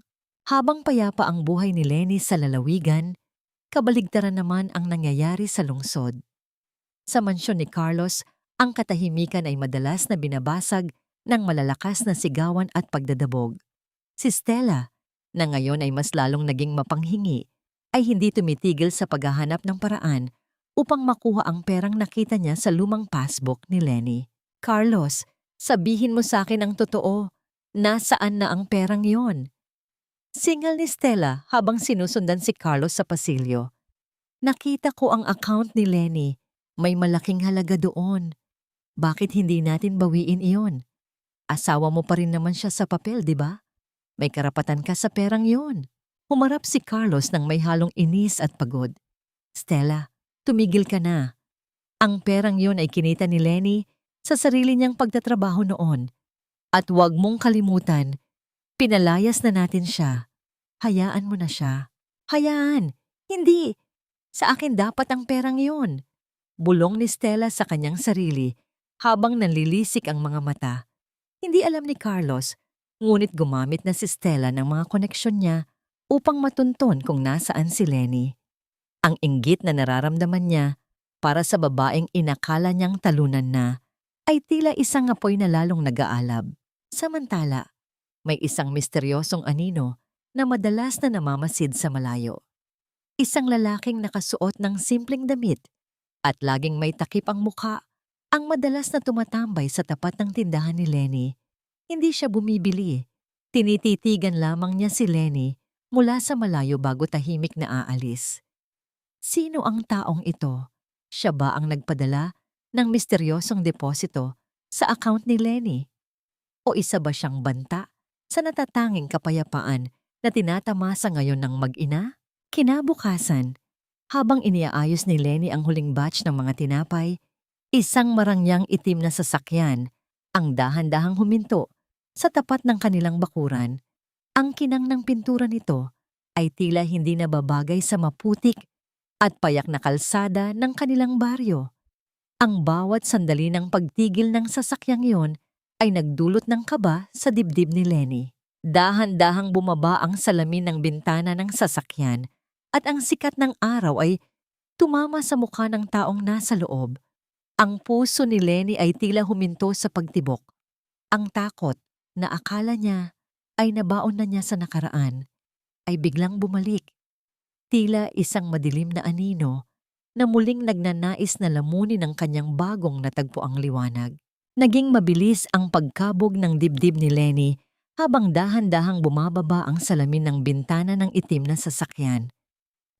Habang payapa ang buhay ni Lenny sa lalawigan, kabaligtaran naman ang nangyayari sa lungsod. Sa mansyon ni Carlos, ang katahimikan ay madalas na binabasag ng malalakas na sigawan at pagdadabog. Si Stella, na ngayon ay mas lalong naging mapanghingi, ay hindi tumitigil sa paghahanap ng paraan upang makuha ang perang nakita niya sa lumang passbook ni Lenny. Carlos, sabihin mo sa akin ang totoo. Nasaan na ang perang yon? Singal ni Stella habang sinusundan si Carlos sa pasilyo. Nakita ko ang account ni Lenny. May malaking halaga doon. Bakit hindi natin bawiin iyon? Asawa mo pa rin naman siya sa papel, di ba? May karapatan ka sa perang yon. Humarap si Carlos ng may halong inis at pagod. Stella, tumigil ka na. Ang perang yon ay kinita ni Lenny sa sarili niyang pagtatrabaho noon. At huwag mong kalimutan, pinalayas na natin siya. Hayaan mo na siya. Hayaan! Hindi! Sa akin dapat ang perang yon. Bulong ni Stella sa kanyang sarili habang nanlilisik ang mga mata. Hindi alam ni Carlos, ngunit gumamit na si Stella ng mga koneksyon niya upang matunton kung nasaan si Lenny. Ang inggit na nararamdaman niya para sa babaeng inakala niyang talunan na ay tila isang apoy na lalong nag-aalab. Samantala, may isang misteryosong anino na madalas na namamasid sa malayo. Isang lalaking nakasuot ng simpleng damit at laging may takip ang mukha ang madalas na tumatambay sa tapat ng tindahan ni Lenny. Hindi siya bumibili, Tinititigan lamang niya si Lenny mula sa malayo bago tahimik na aalis. Sino ang taong ito? Siya ba ang nagpadala ng misteryosong deposito sa account ni Lenny? O isa ba siyang banta sa natatanging kapayapaan na tinatamasa ngayon ng mag-ina? Kinabukasan, habang iniaayos ni Lenny ang huling batch ng mga tinapay, isang marangyang itim na sasakyan ang dahan-dahang huminto sa tapat ng kanilang bakuran. Ang kinang ng pintura nito ay tila hindi nababagay sa maputik at payak na kalsada ng kanilang baryo. Ang bawat sandali ng pagtigil ng sasakyang yon ay nagdulot ng kaba sa dibdib ni Lenny. Dahan-dahang bumaba ang salamin ng bintana ng sasakyan at ang sikat ng araw ay tumama sa mukha ng taong nasa loob. Ang puso ni Lenny ay tila huminto sa pagtibok. Ang takot na akala niya ay nabaon na niya sa nakaraan ay biglang bumalik. Tila isang madilim na anino na muling nagnanais na lamunin ang kanyang bagong natagpuang liwanag. Naging mabilis ang pagkabog ng dibdib ni Lenny habang dahan-dahang bumababa ang salamin ng bintana ng itim na sasakyan.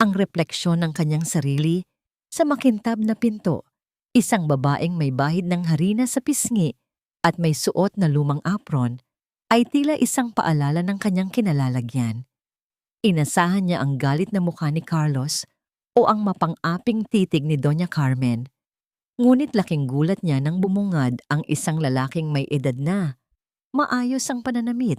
Ang refleksyon ng kanyang sarili sa makintab na pinto, isang babaeng may bahid ng harina sa pisngi at may suot na lumang apron, ay tila isang paalala ng kanyang kinalalagyan. Inasahan niya ang galit na mukha ni Carlos o ang mapang-aping titig ni Doña Carmen. Ngunit laking gulat niya nang bumungad ang isang lalaking may edad na, maayos ang pananamit,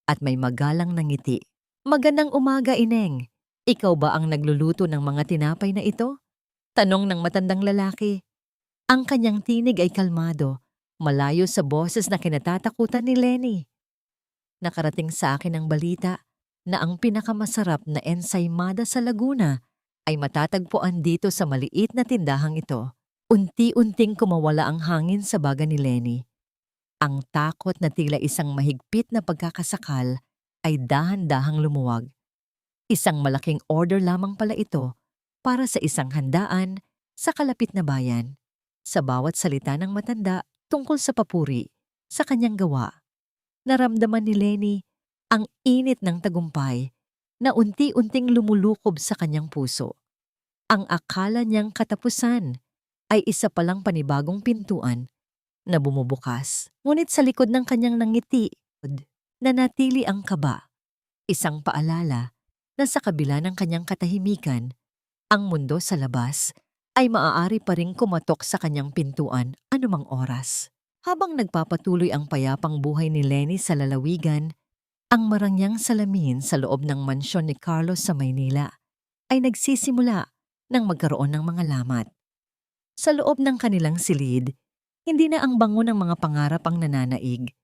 at may magalang na ngiti. "Magandang umaga, Ineng. Ikaw ba ang nagluluto ng mga tinapay na ito?" Tanong ng matandang lalaki. Ang kanyang tinig ay kalmado, malayo sa boses na kinatatakutan ni Lenny. "Nakarating sa akin ang balita na ang pinakamasarap na ensaymada sa Laguna ay matatagpuan dito sa maliit na tindahang ito." Unti-unting kumawala ang hangin sa baga ni Lenny. Ang takot na tila isang mahigpit na pagkakasakal ay dahan-dahang lumuwag. Isang malaking order lamang pala ito para sa isang handaan sa kalapit na bayan. Sa bawat salita ng matanda tungkol sa papuri sa kanyang gawa, naramdaman ni Lenny ang init ng tagumpay na unti-unting lumulukob sa kanyang puso. Ang akala niyang katapusan ay isa palang panibagong pintuan na bumubukas. Ngunit sa likod ng kanyang nangiti, nanatili ang kaba. Isang paalala na sa kabila ng kanyang katahimikan, ang mundo sa labas ay maaari pa ring kumatok sa kanyang pintuan anumang oras. Habang nagpapatuloy ang payapang buhay ni Lenny sa lalawigan, ang marangyang salamin sa loob ng mansyon ni Carlos sa Maynila ay nagsisimula ng magkaroon ng mga lamat. Sa loob ng kanilang silid, hindi na ang bango ng mga pangarap ang nananaig,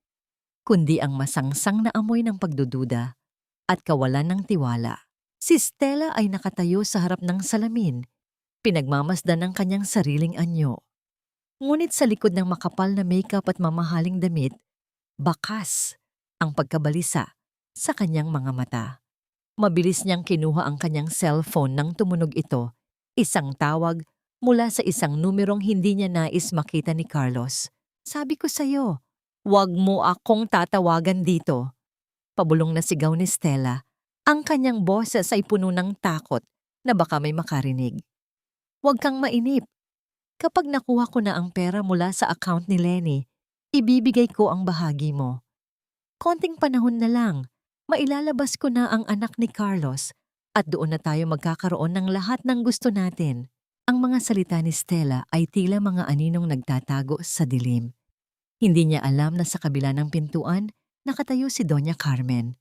kundi ang masangsang na amoy ng pagdududa at kawalan ng tiwala. Si Stella ay nakatayo sa harap ng salamin, pinagmamasdan ng kanyang sariling anyo. Ngunit sa likod ng makapal na makeup at mamahaling damit, bakas ang pagkabalisa sa kanyang mga mata. Mabilis niyang kinuha ang kanyang cellphone nang tumunog ito, isang tawag mula sa isang numerong hindi niya nais makita ni Carlos. "Sabi ko sa'yo, huwag mo akong tatawagan dito." Pabulong na sigaw ni Stella. Ang kanyang boses ay puno ng takot na baka may makarinig. "Huwag kang mainip. Kapag nakuha ko na ang pera mula sa account ni Lenny, ibibigay ko ang bahagi mo. Konting panahon na lang, mailalabas ko na ang anak ni Carlos at doon na tayo magkakaroon ng lahat ng gusto natin." Ang mga salita ni Stella ay tila mga aninong nagtatago sa dilim. Hindi niya alam na sa kabila ng pintuan, nakatayo si Doña Carmen.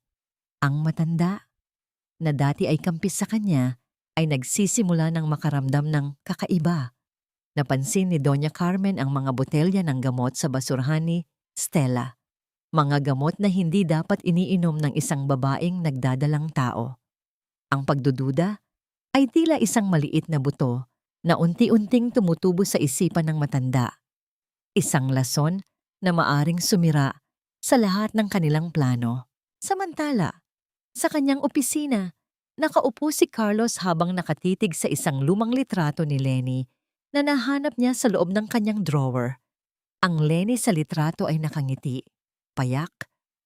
Ang matanda, na dati ay kampis sa kanya, ay nagsisimula ng makaramdam ng kakaiba. Napansin ni Doña Carmen ang mga botelya ng gamot sa basurahan ni Stella. Mga gamot na hindi dapat iniinom ng isang babaeng nagdadalang tao. Ang pagdududa ay tila isang maliit na buto na unti-unting tumutubo sa isipan ng matanda. Isang lason na maaring sumira sa lahat ng kanilang plano. Samantala, sa kanyang opisina, nakaupo si Carlos habang nakatitig sa isang lumang litrato ni Lenny na nahanap niya sa loob ng kanyang drawer. Ang Lenny sa litrato ay nakangiti, payak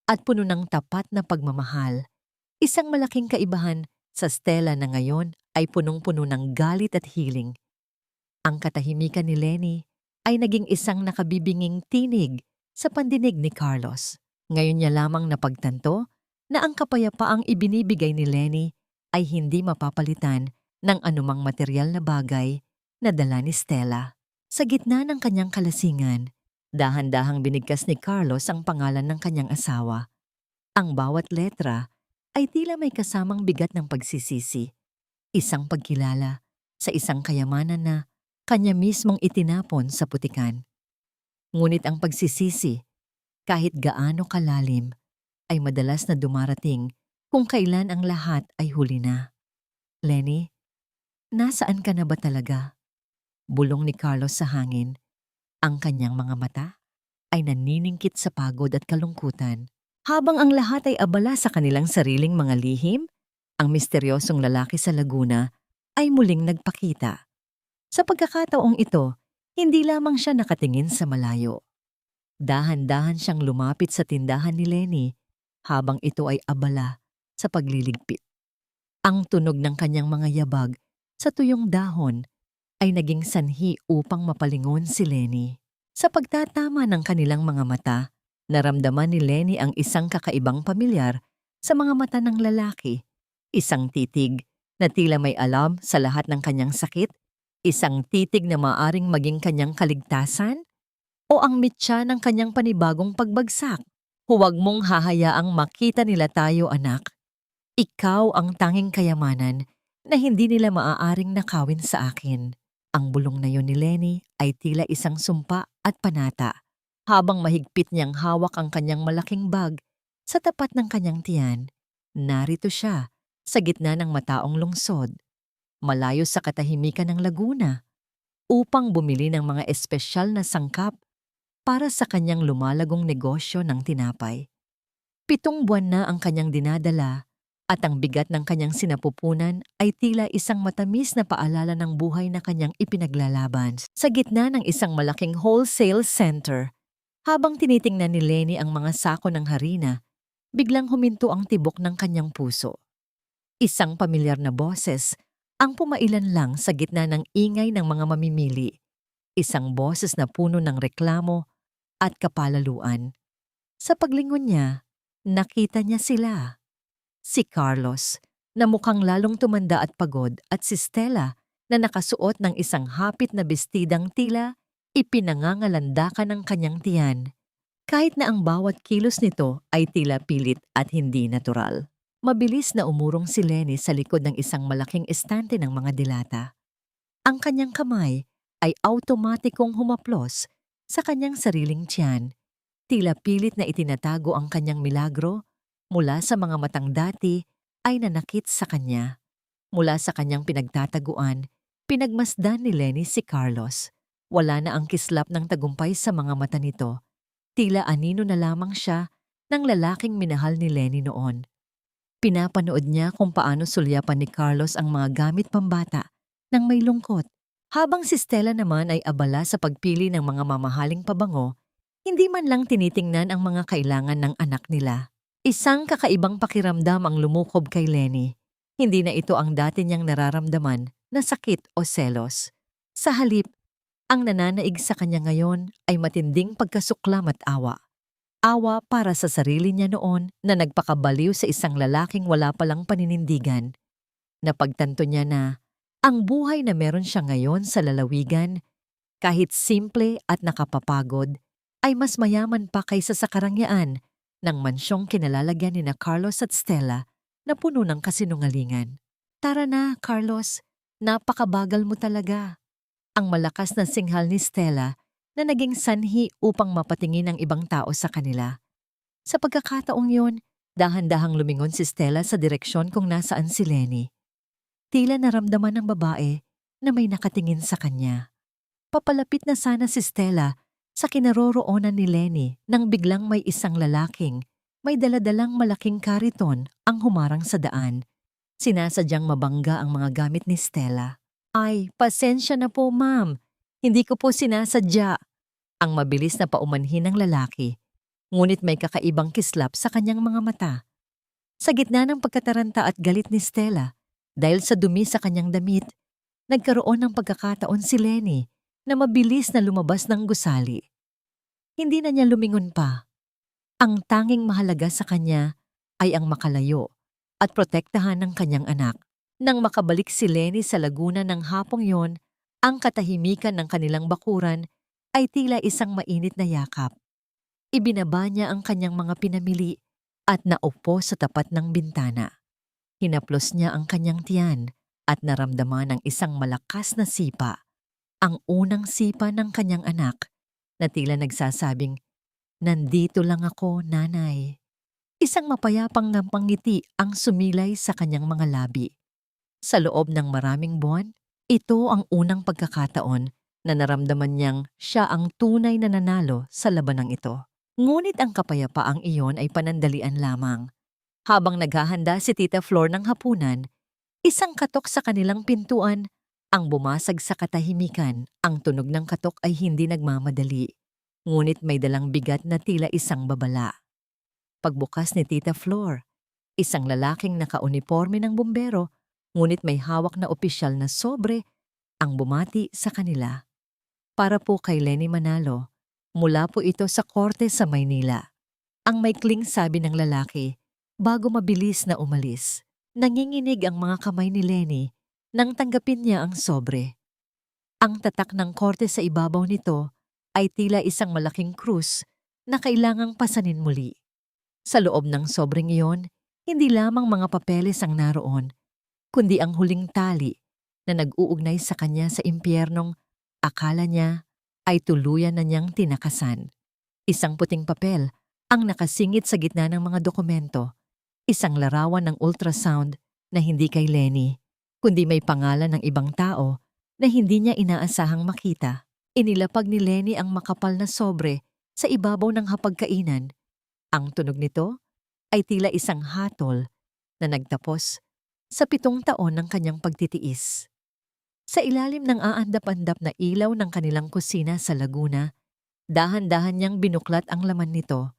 at puno ng tapat na pagmamahal. Isang malaking kaibahan sa Stella na ngayon ay punong-puno ng galit at hiling. Ang katahimikan ni Lenny ay naging isang nakabibinging tinig sa pandinig ni Carlos. Ngayon niya lamang napagtanto na ang kapayapaang ibinibigay ni Lenny ay hindi mapapalitan ng anumang material na bagay na dala ni Stella. Sa gitna ng kanyang kalasingan, dahan-dahang binigkas ni Carlos ang pangalan ng kanyang asawa. Ang bawat letra ay tila may kasamang bigat ng pagsisisi, isang pagkilala sa isang kayamanan na kanya mismong itinapon sa putikan. Ngunit ang pagsisisi, kahit gaano kalalim, ay madalas na dumarating kung kailan ang lahat ay huli na. Lenny, nasaan ka na ba talaga? Bulong ni Carlos sa hangin. Ang kanyang mga mata ay naniningkit sa pagod at kalungkutan. Habang ang lahat ay abala sa kanilang sariling mga lihim, ang misteryosong lalaki sa Laguna ay muling nagpakita. Sa pagkakataong ito, hindi lamang siya nakatingin sa malayo. Dahan-dahan siyang lumapit sa tindahan ni Lenny habang ito ay abala sa pagliligpit. Ang tunog ng kanyang mga yabag sa tuyong dahon ay naging sanhi upang mapalingon si Lenny. Sa pagtatama ng kanilang mga mata, naramdaman ni Lenny ang isang kakaibang pamilyar sa mga mata ng lalaki. Isang titig na tila may alam sa lahat ng kanyang sakit, isang titig na maaring maging kanyang kaligtasan, o ang mitya ng kanyang panibagong pagbagsak. Huwag mong hahayaang makita nila tayo, anak. Ikaw ang tanging kayamanan na hindi nila maaaring nakawin sa akin. Ang bulong na yon ni Lenny ay tila isang sumpa at panata. Habang mahigpit niyang hawak ang kanyang malaking bag sa tapat ng kanyang tiyan, narito siya sa gitna ng mataong lungsod, malayo sa katahimikan ng Laguna, upang bumili ng mga espesyal na sangkap para sa kanyang lumalagong negosyo ng tinapay. 7 buwan na ang kanyang dinadala at ang bigat ng kanyang sinapupunan ay tila isang matamis na paalala ng buhay na kanyang ipinaglalaban sa gitna ng isang malaking wholesale center. Habang tinitingnan ni Lenny ang mga sako ng harina, biglang huminto ang tibok ng kanyang puso. Isang pamilyar na boses ang pumailan lang sa gitna ng ingay ng mga mamimili. Isang boses na puno ng reklamo at kapalaluan. Sa paglingon niya, nakita niya sila. Si Carlos, na mukhang lalong tumanda at pagod, at si Stella, na nakasuot ng isang hapit na bestidang tila ipinangangalandakan ng kanyang tiyan, kahit na ang bawat kilos nito ay tila pilit at hindi natural. Mabilis na umurong si Lenny sa likod ng isang malaking estante ng mga dilata. Ang kanyang kamay ay automatikong humaplos sa kanyang sariling tiyan, tila pilit na itinatago ang kanyang milagro mula sa mga matang dati ay nanakit sa kanya. Mula sa kanyang pinagtataguan, pinagmasdan ni Lenny si Carlos. Wala na ang kislap ng tagumpay sa mga mata nito. Tila anino na lamang siya ng lalaking minahal ni Lenny noon. Pinapanood niya kung paano sulyapan ni Carlos ang mga gamit pambata nang may lungkot. Habang si Stella naman ay abala sa pagpili ng mga mamahaling pabango, hindi man lang tinitingnan ang mga kailangan ng anak nila. Isang kakaibang pakiramdam ang lumukob kay Lenny. Hindi na ito ang dati niyang nararamdaman na sakit o selos. Sa halip, ang nananaig sa kanya ngayon ay matinding pagkasuklam at awa. Awa para sa sarili niya noon na nagpakabaliw sa isang lalaking wala palang paninindigan. Napagtanto niya na ang buhay na meron siya ngayon sa lalawigan, kahit simple at nakapapagod, ay mas mayaman pa kaysa sa karangyaan ng mansyong kinalalagyan ni na Carlos at Stella na puno ng kasinungalingan. Tara na, Carlos, napakabagal mo talaga. Ang malakas na singhal ni Stella na naging sanhi upang mapatingin ang ibang tao sa kanila. Sa pagkakataong yun, dahan-dahang lumingon si Stella sa direksyon kung nasaan si Lenny. Tila naramdaman ng babae na may nakatingin sa kanya. Papalapit na sana si Stella sa kinaroroonan ni Lenny nang biglang may isang lalaking may daladalang malaking kariton ang humarang sa daan. Sinasadyang mabangga ang mga gamit ni Stella. Ay, pasensya na po, ma'am. Hindi ko po sinasadya. Ang mabilis na paumanhin ng lalaki. ngunit may kakaibang kislap sa kanyang mga mata. Sa gitna ng pagkataranta at galit ni Stella, dahil sa dumi sa kanyang damit, nagkaroon ng pagkakataon si Lenny na mabilis na lumabas ng gusali. Hindi na niya lumingon pa. Ang tanging mahalaga sa kanya ay ang makalayo at protektahan ng kanyang anak. Nang makabalik si Lenny sa Laguna ng hapong yon, ang katahimikan ng kanilang bakuran ay tila isang mainit na yakap. Ibinaba niya ang kanyang mga pinamili at naupo sa tapat ng bintana. Hinaplos niya ang kanyang tiyan at naramdaman ang isang malakas na sipa, ang unang sipa ng kanyang anak na tila nagsasabing, "Nandito lang ako, nanay." Isang mapayapang ngiti ang sumilay sa kanyang mga labi. Sa loob ng maraming buwan, ito ang unang pagkakataon na naramdaman niyang siya ang tunay na nanalo sa labanang ito. Ngunit ang kapayapaang iyon ay panandalian lamang. Habang naghahanda si Tita Flor ng hapunan, isang katok sa kanilang pintuan ang bumasag sa katahimikan. Ang tunog ng katok ay hindi nagmamadali, ngunit may dalang bigat na tila isang babala. Pagbukas ni Tita Flor, isang lalaking nakauniporme ng bumbero, ngunit may hawak na opisyal na sobre ang bumati sa kanila. Para po kay Lenny Manalo, mula po ito sa korte sa Maynila. Ang maikling sabi ng lalaki bago mabilis na umalis. Nanginginig ang mga kamay ni Lenny nang tanggapin niya ang sobre. Ang tatak ng korte sa ibabaw nito ay tila isang malaking krus na kailangang pasanin muli. Sa loob ng sobreng iyon, hindi lamang mga papeles ang naroon, kundi ang huling tali na nag-uugnay sa kanya sa impyernong akala niya ay tuluyan na niyang tinakasan. Isang puting papel ang nakasingit sa gitna ng mga dokumento, isang larawan ng ultrasound na hindi kay Lenny, kundi may pangalan ng ibang tao na hindi niya inaasahang makita. Inilapag ni Lenny ang makapal na sobre sa ibabaw ng hapagkainan. Ang tunog nito ay tila isang hatol na nagtapos sa 7 taon ng kanyang pagtitiis. Sa ilalim ng aandap-andap na ilaw ng kanilang kusina sa Laguna, dahan-dahan niyang binuklat ang laman nito.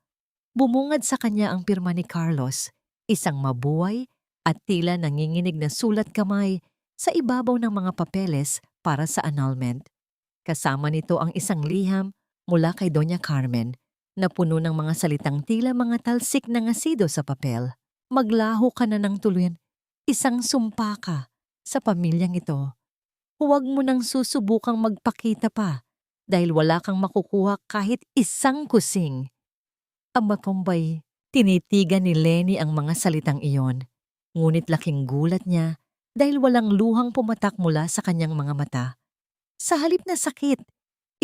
Bumungad sa kanya ang pirma ni Carlos, isang mabuhay at tila nanginginig na sulat kamay sa ibabaw ng mga papeles para sa annulment. Kasama nito ang isang liham mula kay Doña Carmen na puno ng mga salitang tila mga talsik na ngasido sa papel. Maglaho ka na ng tuluyan. Isang sumpa ka sa pamilyang ito. Huwag mo nang susubukang magpakita pa dahil wala kang makukuha kahit isang kusing. Ang matumbay, tinitigan ni Lenny ang mga salitang iyon. Ngunit laking gulat niya dahil walang luhang pumatak mula sa kanyang mga mata. Sa halip na sakit,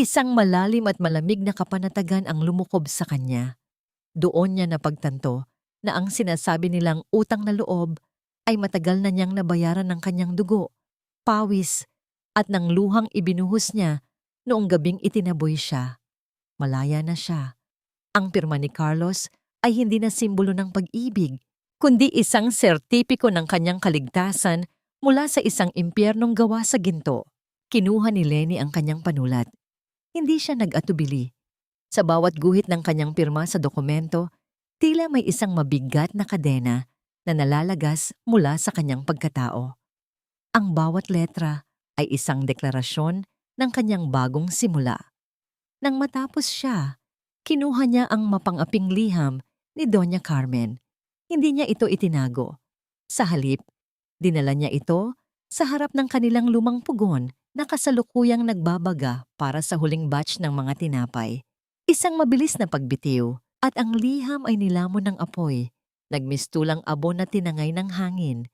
isang malalim at malamig na kapanatagan ang lumukob sa kanya. Doon niya napagtanto na ang sinasabi nilang utang na loob ay matagal na niyang nabayaran ng kanyang dugo, pawis, at ng luhang ibinuhos niya noong gabing itinaboy siya. Malaya na siya. Ang pirma ni Carlos ay hindi na simbolo ng pag-ibig, kundi isang sertipiko ng kanyang kaligtasan mula sa isang impyernong gawa sa ginto. Kinuha ni Lenny ang kanyang panulat. Hindi siya nag-atubili. Sa bawat guhit ng kanyang pirma sa dokumento, tila may isang mabigat na kadena na nalalagas mula sa kanyang pagkatao. Ang bawat letra ay isang deklarasyon ng kanyang bagong simula. Nang matapos siya, kinuha niya ang mapang-aping liham ni Doña Carmen. Hindi niya ito itinago. Sa halip, dinala niya ito sa harap ng kanilang lumang pugon na kasalukuyang nagbabaga para sa huling batch ng mga tinapay. Isang mabilis na pagbitiw at ang liham ay nilamon ng apoy. Nagmistulang abon na tinangay ng hangin.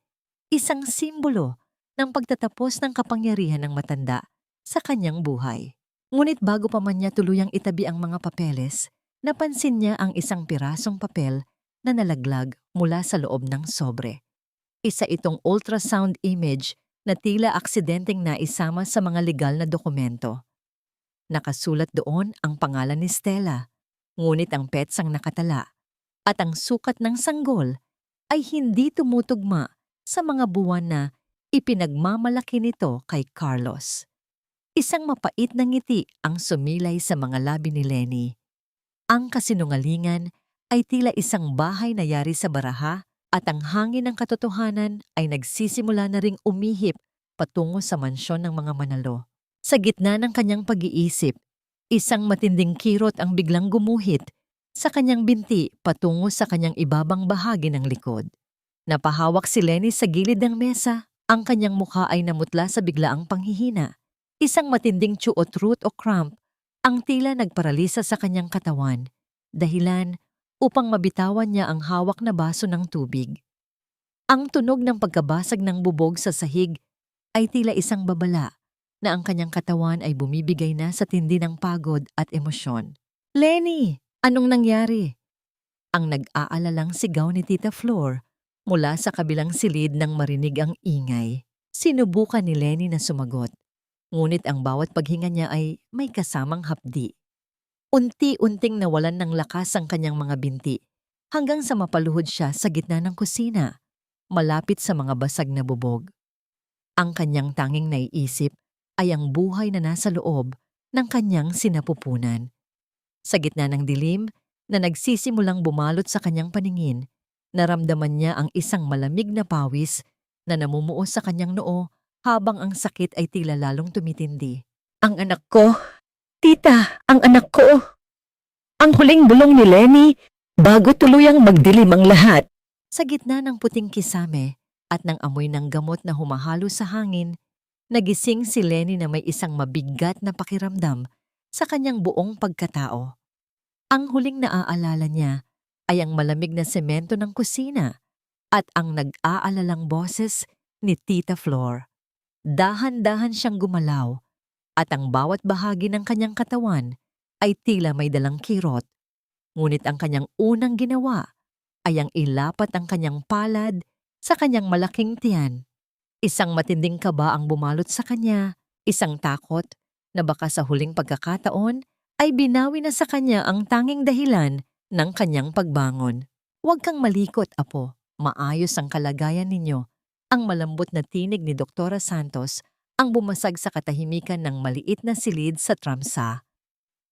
Isang simbolo ng pagtatapos ng kapangyarihan ng matanda sa kanyang buhay. Ngunit bago pa man niya tuluyang itabi ang mga papeles, napansin niya ang isang pirasong papel na nalaglag mula sa loob ng sobre. Isa itong ultrasound image na tila aksidenteng naisama sa mga legal na dokumento. Nakasulat doon ang pangalan ni Stella, ngunit ang petsang nakatala at ang sukat ng sanggol ay hindi tumutugma sa mga buwan na ipinagmamalaki nito kay Carlos. Isang mapait na ngiti ang sumilay sa mga labi ni Lenny. Ang kasinungalingan ay tila isang bahay na yari sa baraha at ang hangin ng katotohanan ay nagsisimula na ring umihip patungo sa mansyon ng mga manalo. Sa gitna ng kanyang pag-iisip, isang matinding kirot ang biglang gumuhit sa kanyang binti patungo sa kanyang ibabang bahagi ng likod. Napahawak si Lenny sa gilid ng mesa. Ang kanyang mukha ay namutla sa biglaang panghihina. Isang matinding chuot-root o cramp ang tila nagparalisa sa kanyang katawan, dahilan upang mabitawan niya ang hawak na baso ng tubig. Ang tunog ng pagkabasag ng bubog sa sahig ay tila isang babala na ang kanyang katawan ay bumibigay na sa tindi ng pagod at emosyon. "Lenny, anong nangyari?" Ang nag-aalalang sigaw ni Tita Flor mula sa kabilang silid nang marinig ang ingay. Sinubukan ni Lenny na sumagot, ngunit ang bawat paghinga niya ay may kasamang hapdi. Unti-unting nawalan ng lakas ang kanyang mga binti hanggang sa mapaluhod siya sa gitna ng kusina, malapit sa mga basag na bubog. Ang kanyang tanging naiisip ay ang buhay na nasa loob ng kanyang sinapupunan. Sa gitna ng dilim na nagsisimulang bumalot sa kanyang paningin, naramdaman niya ang isang malamig na pawis na namumuo sa kanyang noo habang ang sakit ay tila lalong tumitindi. Ang anak ko! Tita, ang anak ko! Ang huling bulong ni Lenny bago tuluyang magdilim ang lahat. Sa gitna ng puting kisame at ng amoy ng gamot na humahalo sa hangin, nagising si Lenny na may isang mabigat na pakiramdam sa kanyang buong pagkatao. Ang huling naaalala niya ay ang malamig na semento ng kusina at ang nag-aalalang boses ni Tita Flor. Dahan-dahan siyang gumalaw at ang bawat bahagi ng kanyang katawan ay tila may dalang kirot. Ngunit ang kanyang unang ginawa ay ang ilapat ang kanyang palad sa kanyang malaking tiyan. Isang matinding kaba ang bumalot sa kanya, isang takot na baka sa huling pagkakataon ay binawi na sa kanya ang tanging dahilan ng kanyang pagbangon. "Huwag kang malikot, apo. Maayos ang kalagayan ninyo." Ang malambot na tinig ni Doktora Santos ang bumasag sa katahimikan ng maliit na silid sa tramsa.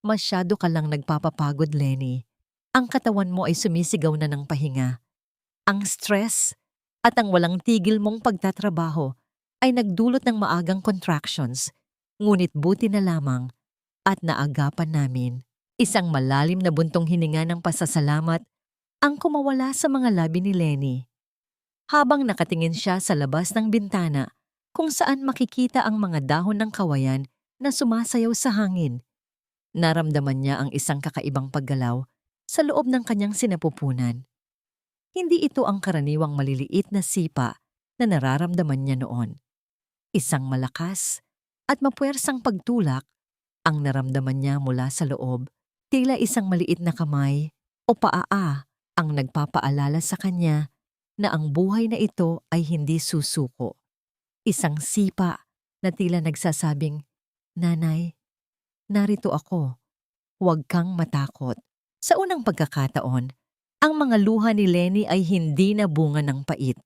"Masyado ka lang nagpapapagod, Lenny. Ang katawan mo ay sumisigaw na ng pahinga. Ang stress at ang walang tigil mong pagtatrabaho ay nagdulot ng maagang contractions, ngunit buti na lamang at naagapan namin." Isang malalim na buntong hininga ng pasasalamat ang kumawala sa mga labi ni Lenny. Habang nakatingin siya sa labas ng bintana kung saan makikita ang mga dahon ng kawayan na sumasayaw sa hangin, naramdaman niya ang isang kakaibang paggalaw sa loob ng kanyang sinapupunan. Hindi ito ang karaniwang maliliit na sipa na nararamdaman niya noon. Isang malakas at mapuwersang pagtulak ang naramdaman niya mula sa loob. Tila isang maliit na kamay o paa ang nagpapaalala sa kanya na ang buhay na ito ay hindi susuko. Isang sipa na tila nagsasabing, "Nanay, narito ako. Huwag kang matakot." Sa unang pagkakataon, ang mga luha ni Lenny ay hindi na bunga ng pait.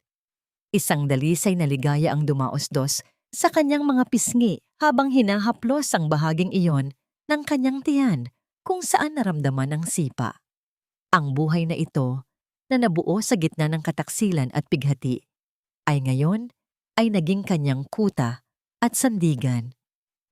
Isang dalisay na ligaya ang dumaos-dos sa kanyang mga pisngi habang hinahaplos ang bahaging iyon ng kanyang tiyan kung saan naramdaman ang sipa. Ang buhay na ito, na nabuo sa gitna ng kataksilan at pighati, ay ngayon ay naging kanyang kuta at sandigan.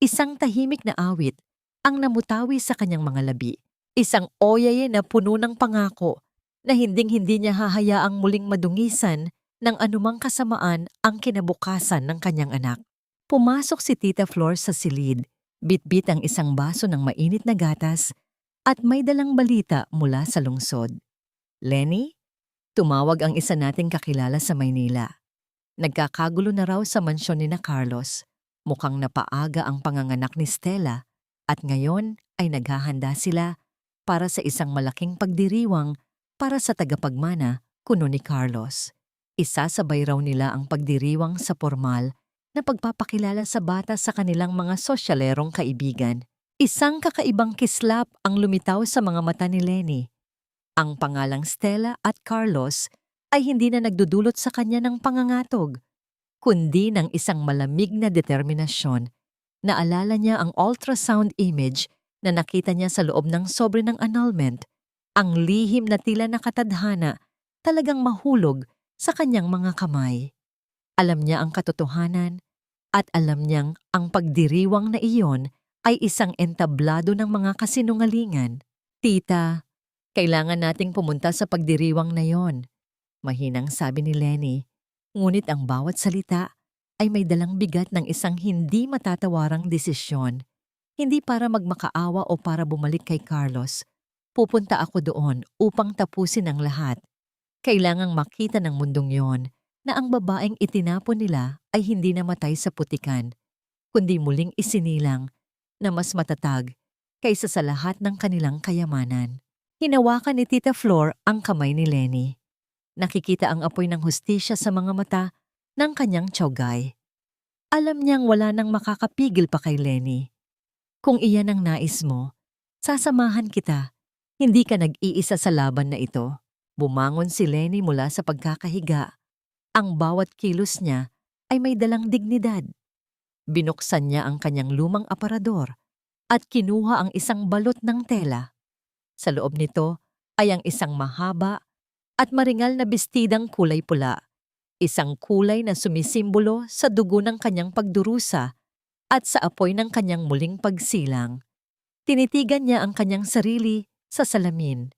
Isang tahimik na awit ang namutawi sa kanyang mga labi. Isang oyaye na puno ng pangako na hinding-hindi niya hahayaang muling madungisan ng anumang kasamaan ang kinabukasan ng kanyang anak. Pumasok si Tita Flor sa silid, bitbit ang isang baso ng mainit na gatas at may dalang balita mula sa lungsod. "Lenny, tumawag ang isa nating kakilala sa Maynila. Nagkakagulo na raw sa mansyon ni na Carlos. Mukhang napaaga ang panganganak ni Stella at ngayon ay naghahanda sila para sa isang malaking pagdiriwang para sa tagapagmana kuno ni Carlos. Isasabay raw nila ang pagdiriwang sa formal na pagpapakilala sa bata sa kanilang mga sosyalerong kaibigan." Isang kakaibang kislap ang lumitaw sa mga mata ni Lenny. Ang pangalang Stella at Carlos ay hindi na nagdudulot sa kanya ng pangangatog, kundi ng isang malamig na determinasyon. Naalala niya ang ultrasound image na nakita niya sa loob ng sobre ng annulment, ang lihim na tila nakatadhana talagang mahulog sa kanyang mga kamay. Alam niya ang katotohanan at alam niyang ang pagdiriwang na iyon ay isang entablado ng mga kasinungalingan. Tita, kailangan nating pumunta sa pagdiriwang na yon, mahinang sabi ni Lenny, ngunit ang bawat salita ay may dalang bigat ng isang hindi matatawarang desisyon. Hindi para magmakaawa o para bumalik kay Carlos. Pupunta ako doon upang tapusin ang lahat. Kailangang makita ng mundong yon na ang babaeng itinapon nila ay hindi namatay sa putikan, kundi muling isinilang na mas matatag kaysa sa lahat ng kanilang kayamanan. Hinawakan ni Tita Flor ang kamay ni Lenny. Nakikita ang apoy ng hustisya sa mga mata ng kanyang tiyogay. Alam niyang wala nang makakapigil pa kay Lenny. Kung iyan ang nais mo, sasamahan kita. Hindi ka nag-iisa sa laban na ito. Bumangon si Lenny mula sa pagkakahiga. Ang bawat kilos niya ay may dalang dignidad. Binuksan niya ang kanyang lumang aparador at kinuha ang isang balot ng tela. Sa loob nito ay ang isang mahaba at maringal na bestidang kulay pula. Isang kulay na sumisimbolo sa dugo ng kanyang pagdurusa at sa apoy ng kanyang muling pagsilang. Tinitigan niya ang kanyang sarili sa salamin.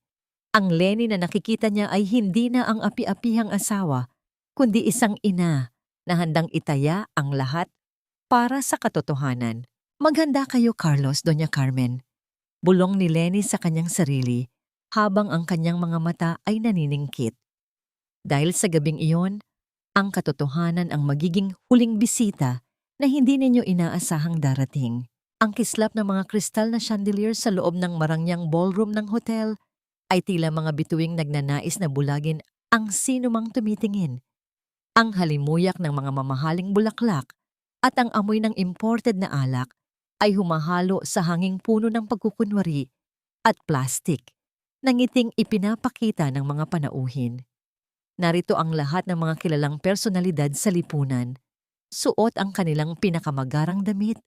Ang Lenny na nakikita niya ay hindi na ang api-apihang asawa, kundi isang ina na handang itaya ang lahat para sa katotohanan. Maghanda kayo, Carlos, Doña Carmen. Bulong ni Lenny sa kanyang sarili habang ang kanyang mga mata ay naniningkit. Dahil sa gabing iyon, ang katotohanan ang magiging huling bisita na hindi ninyo inaasahang darating. Ang kislap ng mga kristal na chandelier sa loob ng marangyang ballroom ng hotel ay tila mga bituing nagnanais na bulagin ang sinumang tumitingin. Ang halimuyak ng mga mamahaling bulaklak at ang amoy ng imported na alak ay humahalo sa hanging puno ng pagkukunwari at plastik na ngiting ipinapakita ng mga panauhin. Narito ang lahat ng mga kilalang personalidad sa lipunan. Suot ang kanilang pinakamagarang damit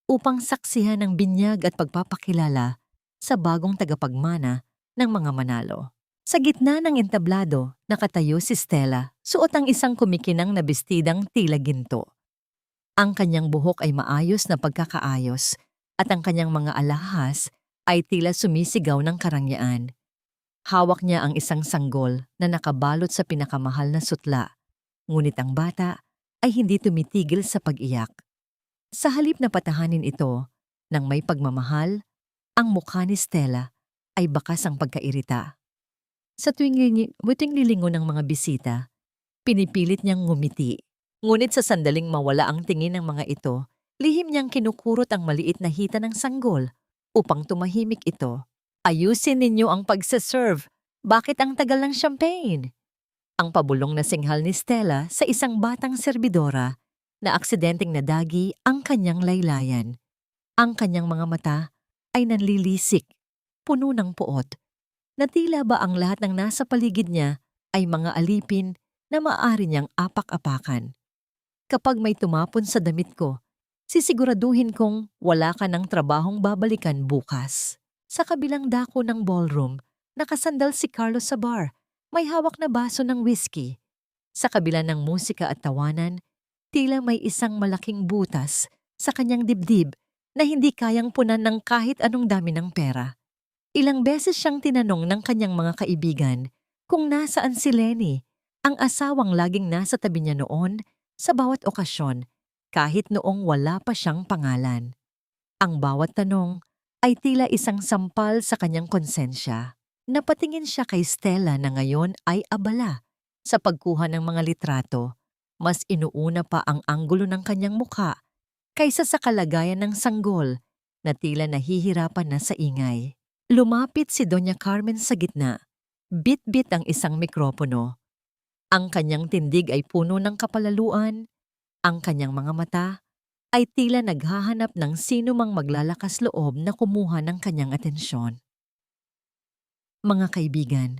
upang saksihan ang binyag at pagpapakilala sa bagong tagapagmana ng mga manalo. Sa gitna ng entablado, nakatayo si Stella, suot ang isang kumikinang na bestidang tila ginto. Ang kanyang buhok ay maayos na pagkakaayos at ang kanyang mga alahas ay tila sumisigaw ng karangyaan. Hawak niya ang isang sanggol na nakabalot sa pinakamahal na sutla, ngunit ang bata ay hindi tumitigil sa pag-iyak. Sa halip na patahanin ito ng may pagmamahal, ang mukha ni Stella ay bakas ang pagkairita. Sa tuwing lilingon ng mga bisita, pinipilit niyang ngumiti. Ngunit sa sandaling mawala ang tingin ng mga ito, lihim niyang kinukurot ang maliit na hita ng sanggol upang tumahimik ito. Ayusin ninyo ang pagsaserve. Bakit ang tagal ng champagne? Ang pabulong na singhal ni Stella sa isang batang serbidora na aksidenteng nadagi ang kanyang laylayan. Ang kanyang mga mata ay nanlilisik, puno ng puot, na tila ba ang lahat ng nasa paligid niya ay mga alipin na maaari niyang apak-apakan. Kapag may tumapon sa damit ko, sisiguraduhin kong wala ka ng trabahong babalikan bukas. Sa kabilang dako ng ballroom, nakasandal si Carlos sa bar. May hawak na baso ng whiskey. Sa kabila ng musika at tawanan, tila may isang malaking butas sa kanyang dibdib na hindi kayang punan ng kahit anong dami ng pera. Ilang beses siyang tinanong ng kanyang mga kaibigan kung nasaan si Lenny, ang asawang laging nasa tabi niya noon sa bawat okasyon, kahit noong wala pa siyang pangalan. Ang bawat tanong ay tila isang sampal sa kanyang konsensya. Napatingin siya kay Stella na ngayon ay abala. Sa pagkuha ng mga litrato, mas inuuna pa ang anggulo ng kanyang mukha kaysa sa kalagayan ng sanggol na tila nahihirapan na sa ingay. Lumapit si Doña Carmen sa gitna. Bit-bit ang isang mikropono. Ang kanyang tindig ay puno ng kapalaluan. Ang kanyang mga mata ay tila naghahanap ng sino mang maglalakas loob na kumuha ng kanyang atensyon. Mga kaibigan,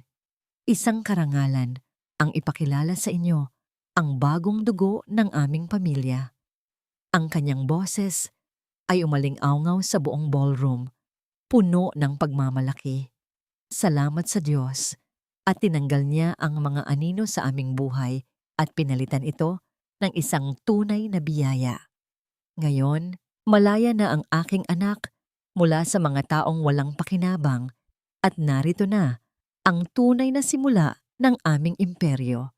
isang karangalan ang ipakilala sa inyo ang bagong dugo ng aming pamilya. Ang kanyang boses ay umaling-awngaw sa buong ballroom puno ng pagmamalaki. Salamat sa Diyos at tinanggal niya ang mga anino sa aming buhay at pinalitan ito ng isang tunay na biyaya. Ngayon, malaya na ang aking anak mula sa mga taong walang pakinabang at narito na ang tunay na simula ng aming imperyo.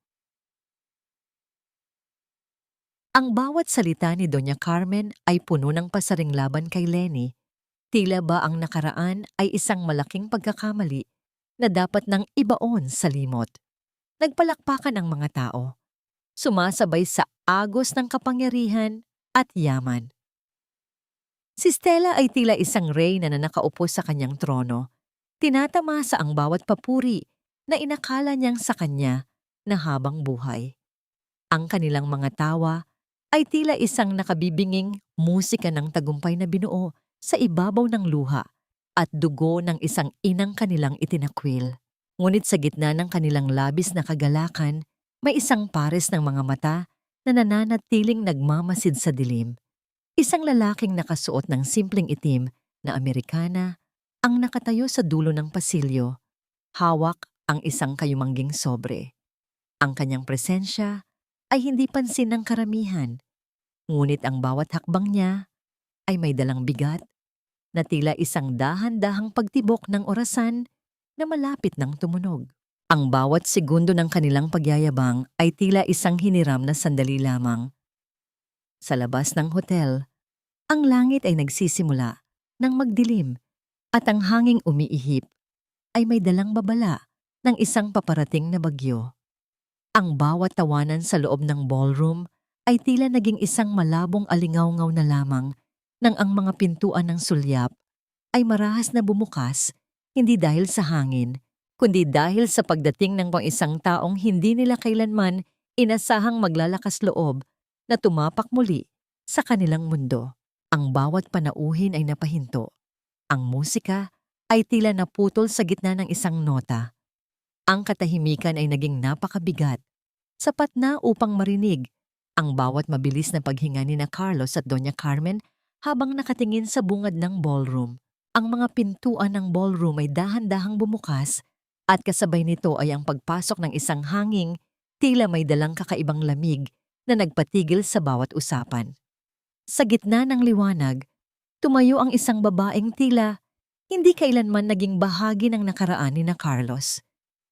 Ang bawat salita ni Doña Carmen ay puno ng pasaring laban kay Lenny. Tila ba ang nakaraan ay isang malaking pagkakamali na dapat nang ibaon sa limot. Nagpalakpakan ang mga tao, sumasabay sa agos ng kapangyarihan at yaman. Si Stella ay tila isang reyna na nakaupo sa kanyang trono. Tinatamasa ang bawat papuri na inakala niyang sa kanya na habang buhay. Ang kanilang mga tawa ay tila isang nakabibinging musika ng tagumpay na binuo sa ibabaw ng luha at dugo ng isang inang kanilang itinakwil. Ngunit sa gitna ng kanilang labis na kagalakan, may isang pares ng mga mata na nananatiling nagmamasid sa dilim. Isang lalaking nakasuot ng simpleng itim na Amerikana ang nakatayo sa dulo ng pasilyo. Hawak ang isang kayumangging sobre. Ang kanyang presensya ay hindi pansin ng karamihan, ngunit ang bawat hakbang niya ay may dalang bigat na tila isang dahan-dahang pagtibok ng orasan na malapit ng tumunog. Ang bawat segundo ng kanilang pagyayabang ay tila isang hiniram na sandali lamang. Sa labas ng hotel, ang langit ay nagsisimula ng magdilim at ang hanging umiihip ay may dalang babala ng isang paparating na bagyo. Ang bawat tawanan sa loob ng ballroom ay tila naging isang malabong alingaw-ngaw na lamang nang ang mga pintuan ng sulyap ay marahas na bumukas hindi dahil sa hangin, kundi dahil sa pagdating ng isang taong hindi nila kailanman inasahang maglalakas loob na tumapak muli sa kanilang mundo. Ang bawat panauhin ay napahinto. Ang musika ay tila naputol sa gitna ng isang nota. Ang katahimikan ay naging napakabigat, sapat na upang marinig ang bawat mabilis na paghinga ni na Carlos at Doña Carmen habang nakatingin sa bungad ng ballroom. Ang mga pintuan ng ballroom ay dahan-dahang bumukas at kasabay nito ay ang pagpasok ng isang hanging tila may dalang kakaibang lamig na nagpatigil sa bawat usapan. Sa gitna ng liwanag, tumayo ang isang babaeng tila hindi kailanman naging bahagi ng nakaraan ni na Carlos.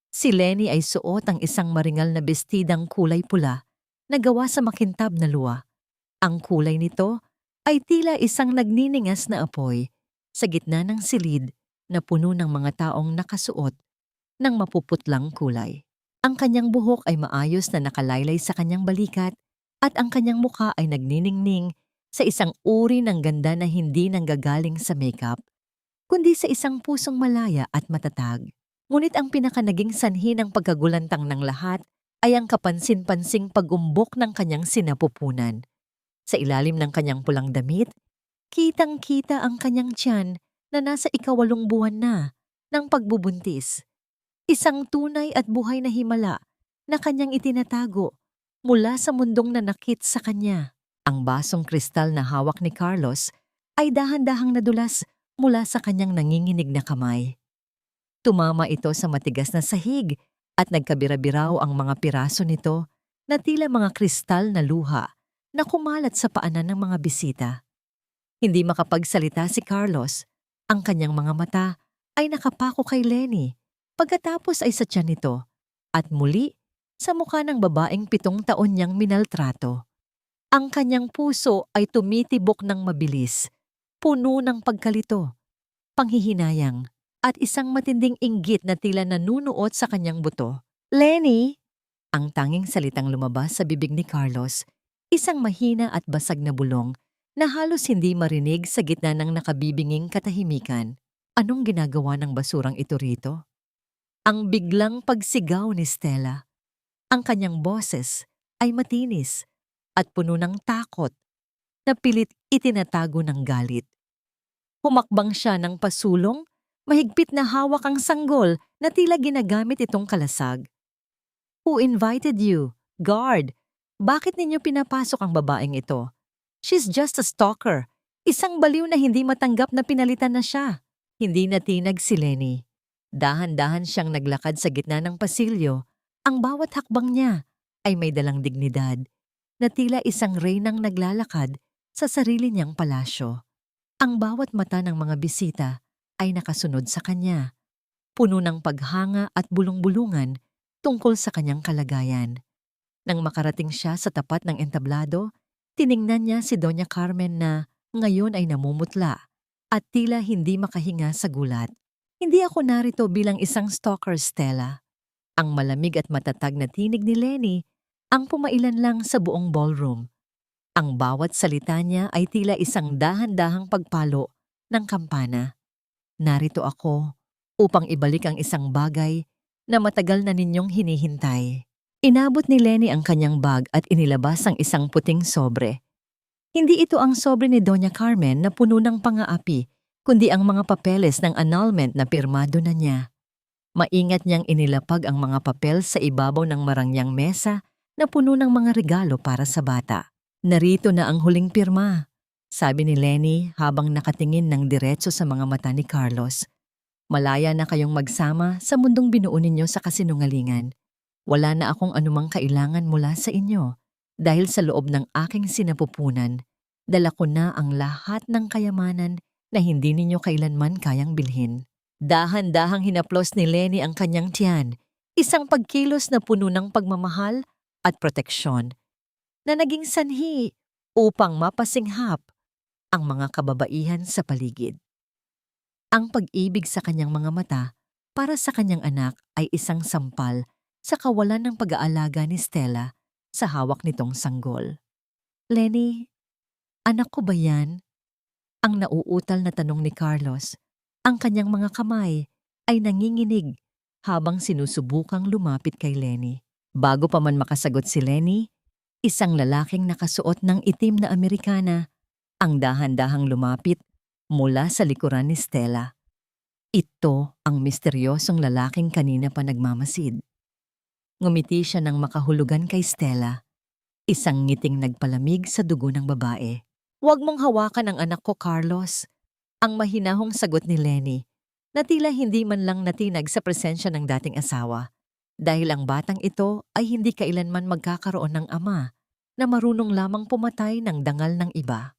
Si Lenny ay suot ang isang maringal na bestidang kulay pula na gawa sa makintab na lua. Ang kulay nito ay tila isang nagniningas na apoy sa gitna ng silid na puno ng mga taong nakasuot ng mapuputlang kulay. Ang kanyang buhok ay maayos na nakalaylay sa kanyang balikat at ang kanyang mukha ay nagniningning sa isang uri ng ganda na hindi nanggagaling sa makeup, kundi sa isang pusong malaya at matatag. Ngunit ang pinakanaging sanhi ng pagkagulantang ng lahat ay ang kapansin-pansing pagumbok ng kanyang sinapupunan. Sa ilalim ng kanyang pulang damit, kitang-kita ang kanyang tiyan na nasa 8 buwan na ng pagbubuntis. Isang tunay at buhay na himala na kanyang itinatago mula sa mundong nanakit sa kanya. Ang basong kristal na hawak ni Carlos ay dahan-dahang nadulas mula sa kanyang nanginginig na kamay. Tumama ito sa matigas na sahig at nagkabira-biraw ang mga piraso nito na tila mga kristal na luha na kumalat sa paanan ng mga bisita. Hindi makapagsalita si Carlos. Ang kanyang mga mata ay nakapako kay Lenny, pagkatapos ay sa tiyan nito, at muli sa mukha ng babaeng 7 taon niyang minaltrato. Ang kanyang puso ay tumitibok ng mabilis, puno ng pagkalito, panghihinayang, at isang matinding inggit na tila nanunuot sa kanyang buto. "Lenny!" Ang tanging salitang lumabas sa bibig ni Carlos, isang mahina at basag na bulong na halos hindi marinig sa gitna ng nakabibinging katahimikan. Anong ginagawa ng basurang ito rito? Ang biglang pagsigaw ni Stella. Ang kanyang boses ay matinis at puno ng takot na pilit itinatago ng galit. Humakbang siya ng pasulong, mahigpit na hawak ang sanggol na tila ginagamit itong kalasag. "Who invited you? Guard! Bakit ninyo pinapasok ang babaeng ito? She's just a stalker. Isang baliw na hindi matanggap na pinalitan na siya." Hindi natinag si Lenny. Dahan-dahan siyang naglakad sa gitna ng pasilyo. Ang bawat hakbang niya ay may dalang dignidad na tila isang reynang naglalakad sa sarili niyang palasyo. Ang bawat mata ng mga bisita ay nakasunod sa kanya, puno ng paghanga at bulong-bulungan tungkol sa kanyang kalagayan. Nang makarating siya sa tapat ng entablado, tiningnan niya si Doña Carmen na ngayon ay namumutla at tila hindi makahinga sa gulat. Hindi ako narito bilang isang stalker, Stella. Ang malamig at matatag na tinig ni Lenny ang pumailan lang sa buong ballroom. Ang bawat salita niya ay tila isang dahan-dahang pagpalo ng kampana. Narito ako upang ibalik ang isang bagay na matagal na ninyong hinihintay. Inabot ni Lenny ang kanyang bag at inilabas ang isang puting sobre. Hindi ito ang sobre ni Doña Carmen na puno ng pangaapi, kundi ang mga papeles ng annulment na pirmado na niya. Maingat niyang inilapag ang mga papel sa ibabaw ng marangyang mesa na puno ng mga regalo para sa bata. Narito na ang huling pirma, sabi ni Lenny habang nakatingin ng diretso sa mga mata ni Carlos. Malaya na kayong magsama sa mundong binuo ninyo sa kasinungalingan. Wala na akong anumang kailangan mula sa inyo dahil sa loob ng aking sinapupunan, dala ko na ang lahat ng kayamanan na hindi ninyo kailanman kayang bilhin. Dahan-dahang hinaplos ni Lenny ang kanyang tiyan, isang pagkilos na puno ng pagmamahal at proteksyon na naging sanhi upang mapasinghap ang mga kababaihan sa paligid. Ang pag-ibig sa kanyang mga mata para sa kanyang anak ay isang sampal sa kawalan ng pag-aalaga ni Stella sa hawak nitong sanggol. Lenny, anak ko ba yan? Ang nauutal na tanong ni Carlos. Ang kanyang mga kamay ay nanginginig habang sinusubukang lumapit kay Lenny. Bago pa man makasagot si Lenny, isang lalaking nakasuot ng itim na Amerikana ang dahan-dahang lumapit mula sa likuran ni Stella. Ito ang misteryosong lalaking kanina pa nagmamasid. Ngumiti siya ng makahulugan kay Stella, isang ngiting nagpalamig sa dugo ng babae. Huwag mong hawakan ang anak ko, Carlos. Ang mahinahong sagot ni Lenny, na tila hindi man lang natinag sa presensya ng dating asawa. Dahil ang batang ito ay hindi kailanman magkakaroon ng ama na marunong lamang pumatay ng dangal ng iba.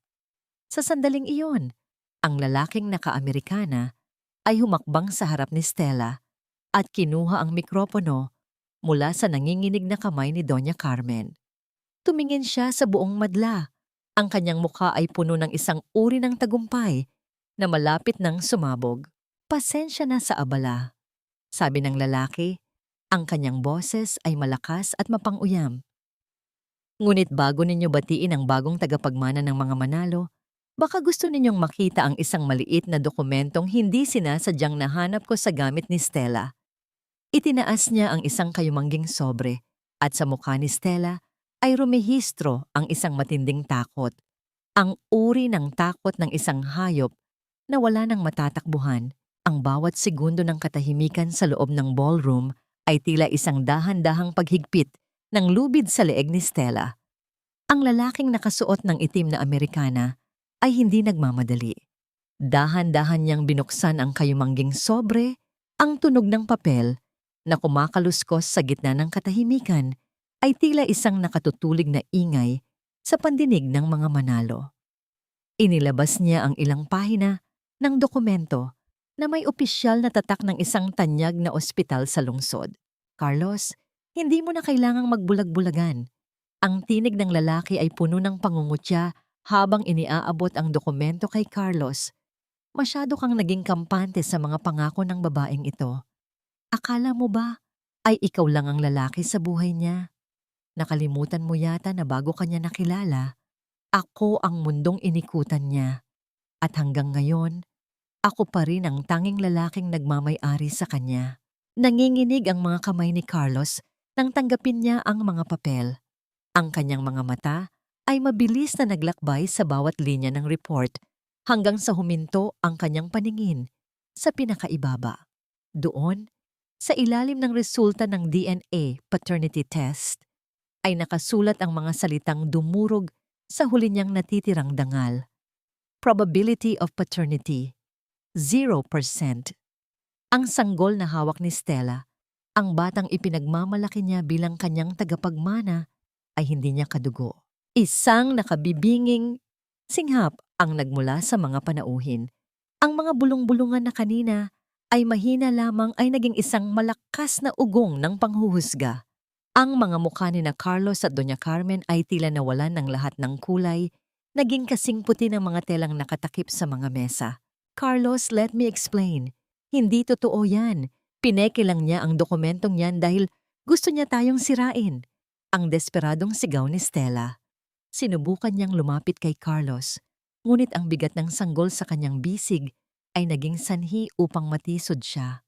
Sa sandaling iyon, ang lalaking naka-Amerikana ay humakbang sa harap ni Stella at kinuha ang mikropono mula sa nanginginig na kamay ni Doña Carmen. Tumingin siya sa buong madla. Ang kanyang mukha ay puno ng isang uri ng tagumpay na malapit ng sumabog. Pasensya na sa abala, sabi ng lalaki. Ang kanyang boses ay malakas at mapang-uyam. Ngunit bago ninyo batiin ang bagong tagapagmana ng mga manalo, baka gusto ninyong makita ang isang maliit na dokumentong hindi sinasadyang nahanap ko sa gamit ni Stella. Itinaas niya ang isang kayumangging sobre at sa mukha ni Stella ay rumehistro ang isang matinding takot. Ang uri ng takot ng isang hayop na wala nang matatakbuhan. Ang bawat segundo ng katahimikan sa loob ng ballroom ay tila isang dahan-dahang paghigpit ng lubid sa leeg ni Stella. Ang lalaking nakasuot ng itim na Amerikana ay hindi nagmamadali. Dahan-dahan niyang binuksan ang kayumangging sobre, ang tunog ng papel na kumakaluskos sa gitna ng katahimikan ay tila isang nakatutulig na ingay sa pandinig ng mga manalo. Inilabas niya ang ilang pahina ng dokumento na may opisyal na tatak ng isang tanyag na ospital sa lungsod. Carlos, hindi mo na kailangang magbulag-bulagan. Ang tinig ng lalaki ay puno ng pangungutya habang iniaabot ang dokumento kay Carlos. Masyado kang naging kampante sa mga pangako ng babaeng ito. Akala mo ba ay ikaw lang ang lalaki sa buhay niya? Nakalimutan mo yata na bago kanya nakilala, ako ang mundong inikutan niya. At hanggang ngayon, ako pa rin ang tanging lalaking nagmamay-ari sa kanya. Nanginginig ang mga kamay ni Carlos nang tanggapin niya ang mga papel. Ang kanyang mga mata ay mabilis na naglakbay sa bawat linya ng report hanggang sa huminto ang kanyang paningin sa pinakaibaba. Doon, sa ilalim ng resulta ng DNA paternity test, ay nakasulat ang mga salitang dumurog sa huli niyang natitirang dangal. Probability of paternity, 0%. Ang sanggol na hawak ni Stella, ang batang ipinagmamalaki niya bilang kanyang tagapagmana, ay hindi niya kadugo. Isang nakabibinging singhap ang nagmula sa mga panauhin. Ang mga bulong-bulungan na kanina ay mahina lamang ay naging isang malakas na ugong ng panghuhusga. Ang mga mukha ni na Carlos at Doña Carmen ay tila nawalan ng lahat ng kulay, naging kasing puti ng mga telang nakatakip sa mga mesa. Carlos, let me explain. Hindi totoo yan. Pineke lang niya ang dokumentong yan dahil gusto niya tayong sirain. Ang desperadong sigaw ni Stella. Sinubukan niyang lumapit kay Carlos, ngunit ang bigat ng sanggol sa kanyang bisig ay naging sanhi upang matisod siya.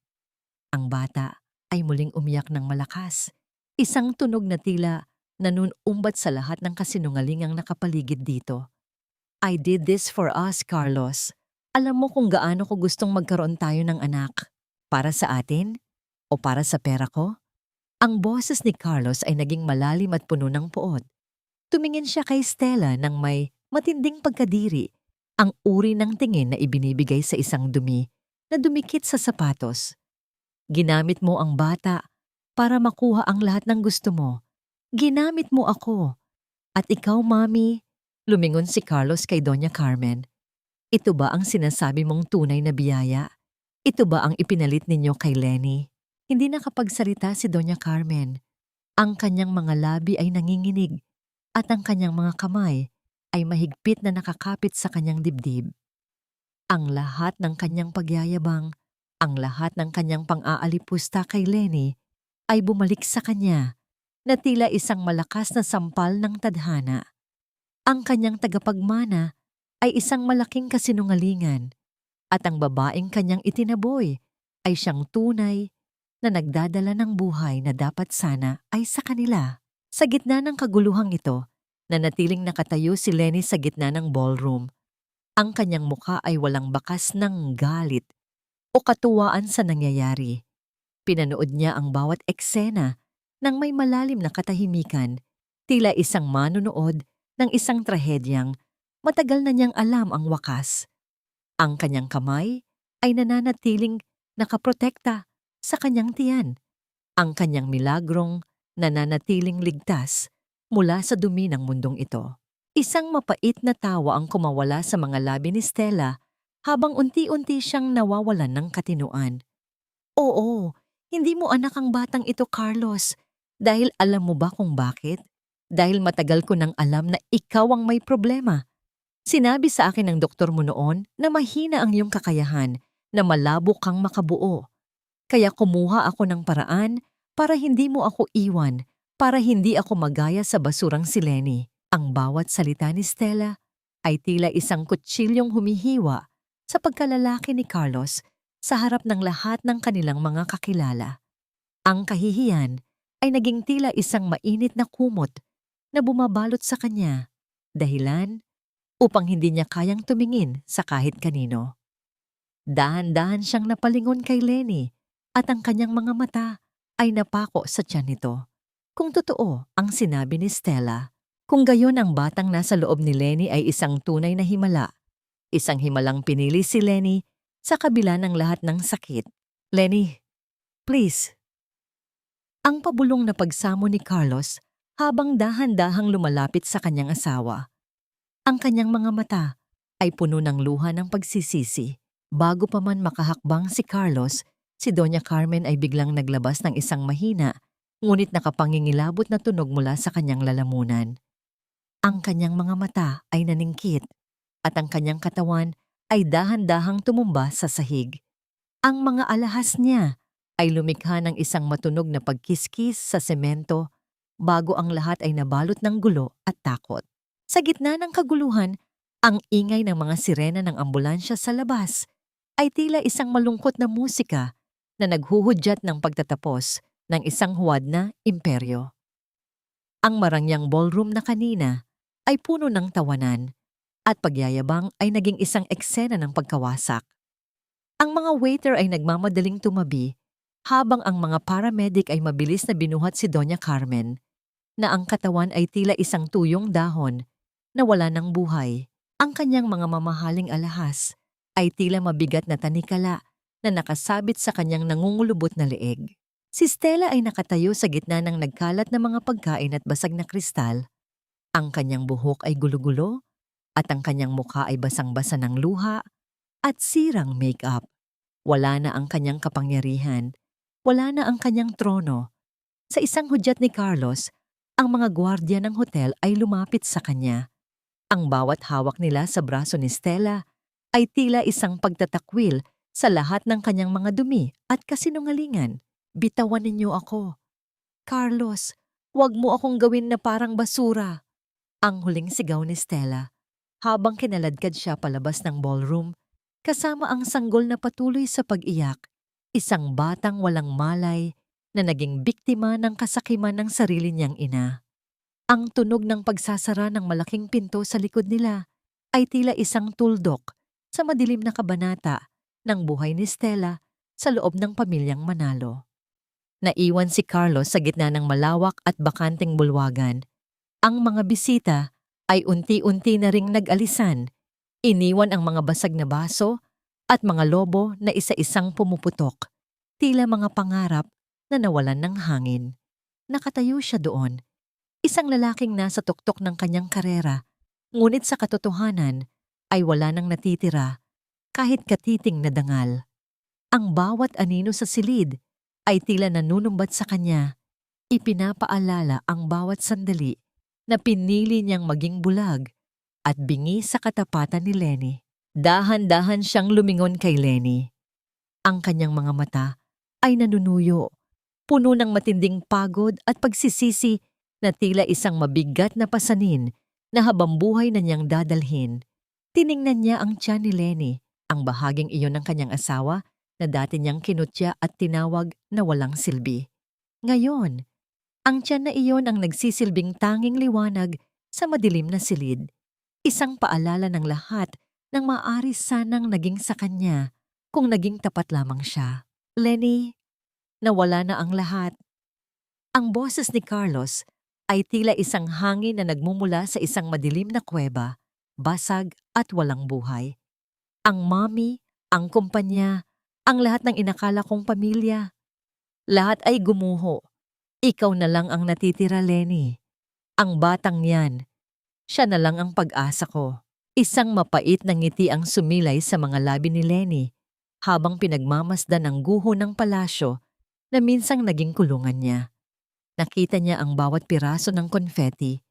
Ang bata ay muling umiyak ng malakas. Isang tunog na tila nanunumbat sa lahat ng kasinungalingang nakapaligid dito. I did this for us, Carlos. Alam mo kung gaano ko gustong magkaroon tayo ng anak. Para sa atin? O para sa pera ko? Ang boses ni Carlos ay naging malalim at puno ng poot. Tumingin siya kay Stella nang may matinding pagkadiri, ang uri ng tingin na ibinibigay sa isang dumi na dumikit sa sapatos. Ginamit mo ang bata para makuha ang lahat ng gusto mo. Ginamit mo ako. At ikaw, Mami, lumingon si Carlos kay Doña Carmen. Ito ba ang sinasabi mong tunay na biyaya? Ito ba ang ipinalit ninyo kay Lenny? Hindi nakapagsalita si Doña Carmen. Ang kanyang mga labi ay nanginginig at ang kanyang mga kamay ay mahigpit na nakakapit sa kanyang dibdib. Ang lahat ng kanyang pagyayabang, ang lahat ng kanyang pang-aalipusta kay Lenny ay bumalik sa kanya na tila isang malakas na sampal ng tadhana. Ang kanyang tagapagmana ay isang malaking kasinungalingan at ang babaeng kanyang itinaboy ay siyang tunay na nagdadala ng buhay na dapat sana ay sa kanila. Sa gitna ng kaguluhang ito, nanatiling nakatayo si Lenny sa gitna ng ballroom. Ang kanyang mukha ay walang bakas ng galit o katuwaan sa nangyayari. Pinanood niya ang bawat eksena ng may malalim na katahimikan, tila isang manonood ng isang trahedyang matagal na niyang alam ang wakas. Ang kanyang kamay ay nananatiling nakaprotekta sa kanyang tiyan. Ang kanyang milagrong nananatiling ligtas mula sa dumi ng mundong ito. Isang mapait na tawa ang kumawala sa mga labi ni Stella habang unti-unti siyang nawawalan ng katinuan. Oo, hindi mo anak ang batang ito, Carlos. Dahil alam mo ba kung bakit? Dahil matagal ko nang alam na ikaw ang may problema. Sinabi sa akin ng doktor mo noon na mahina ang iyong kakayahan, na malabo kang makabuo. Kaya kumuha ako ng paraan para hindi mo ako iwan, para hindi ako magaya sa basurang si Lenny. Ang bawat salita ni Stella ay tila isang kutsilyong humihiwa sa pagkalalaki ni Carlos sa harap ng lahat ng kanilang mga kakilala. Ang kahihiyan ay naging tila isang mainit na kumot na bumabalot sa kanya, dahilan upang hindi niya kayang tumingin sa kahit kanino. Dahan-dahan siyang napalingon kay Lenny at ang kanyang mga mata ay napako sa tiyan nito. Kung totoo ang sinabi ni Stella, kung gayon ang batang nasa loob ni Lenny ay isang tunay na himala, isang himalang pinili si Lenny sa kabila ng lahat ng sakit. Lenny, please. Ang pabulong na pagsamo ni Carlos habang dahan-dahang lumalapit sa kanyang asawa. Ang kanyang mga mata ay puno ng luha ng pagsisisi. Bago pa man makahakbang si Carlos, si Doña Carmen ay biglang naglabas ng isang mahina, ngunit nakapangingilabot na tunog mula sa kanyang lalamunan. Ang kanyang mga mata ay naningkit at ang kanyang katawan ay dahan-dahang tumumba sa sahig. Ang mga alahas niya ay lumikha ng isang matunog na pagkiskis sa semento bago ang lahat ay nabalot ng gulo at takot. Sa gitna ng kaguluhan, ang ingay ng mga sirena ng ambulansya sa labas ay tila isang malungkot na musika na naghuhudyat ng pagtatapos ng isang huwad na imperyo. Ang marangyang ballroom na kanina ay puno ng tawanan at pagyayabang ay naging isang eksena ng pagkawasak. Ang mga waiter ay nagmamadaling tumabi habang ang mga paramedic ay mabilis na binuhat si Doña Carmen na ang katawan ay tila isang tuyong dahon na wala ng buhay. Ang kanyang mga mamahaling alahas ay tila mabigat na tanikala na nakasabit sa kanyang nangungulubot na leeg. Si Stella ay nakatayo sa gitna ng nagkalat na mga pagkain at basag na kristal. Ang kanyang buhok ay gulo-gulo at ang kanyang mukha ay basang-basa ng luha at sirang make-up. Wala na ang kanyang kapangyarihan, wala na ang kanyang trono. Sa isang hudyat ni Carlos, ang mga gwardiya ng hotel ay lumapit sa kanya. Ang bawat hawak nila sa braso ni Stella ay tila isang pagtatakwil sa lahat ng kanyang mga dumi at kasinungalingan. Bitawan ninyo ako. Carlos, wag mo akong gawin na parang basura. Ang huling sigaw ni Stella habang kinaladkad siya palabas ng ballroom kasama ang sanggol na patuloy sa pag-iyak, isang batang walang malay na naging biktima ng kasakiman ng sarili niyang ina. Ang tunog ng pagsasara ng malaking pinto sa likod nila ay tila isang tuldok sa madilim na kabanata ng buhay ni Stella sa loob ng pamilyang Manalo. Naiwan si Carlos sa gitna ng malawak at bakanteng bulwagan. Ang mga bisita ay unti-unti na ring nag-alisan. Iniwan ang mga basag na baso at mga lobo na isa-isang pumuputok, tila mga pangarap na nawalan ng hangin. Nakatayo siya doon, isang lalaking nasa tuktok ng kanyang karera, ngunit sa katotohanan ay wala nang natitira kahit katiting na dangal. Ang bawat anino sa silid ay tila nanunumbat sa kanya, ipinapaalala ang bawat sandali na pinili niyang maging bulag at bingi sa katapatan ni Lenny. Dahan-dahan siyang lumingon kay Lenny. Ang kanyang mga mata ay nanunuyo, puno ng matinding pagod at pagsisisi na tila isang mabigat na pasanin na habambuhay na niyang dadalhin. Tiningnan niya ang tiyan ni Lenny, ang bahaging iyon ng kanyang asawa na dati niyang kinutya at tinawag na walang silbi. Ngayon, ang tiyan na iyon ang nagsisilbing tanging liwanag sa madilim na silid. Isang paalala ng lahat ng maaari sanang naging sa kanya kung naging tapat lamang siya. Lenny, nawala na ang lahat. Ang boses ni Carlos ay tila isang hangin na nagmumula sa isang madilim na kuweba, basag at walang buhay. Ang mommy, ang kumpanya, ang lahat ng inakala kong pamilya. Lahat ay gumuho. Ikaw na lang ang natitira, Lenny. Ang batang yan. Siya na lang ang pag-asa ko. Isang mapait na ngiti ang sumilay sa mga labi ni Lenny habang pinagmamasdan ang guho ng palasyo na minsang naging kulungan niya. Nakita niya ang bawat piraso ng konfeti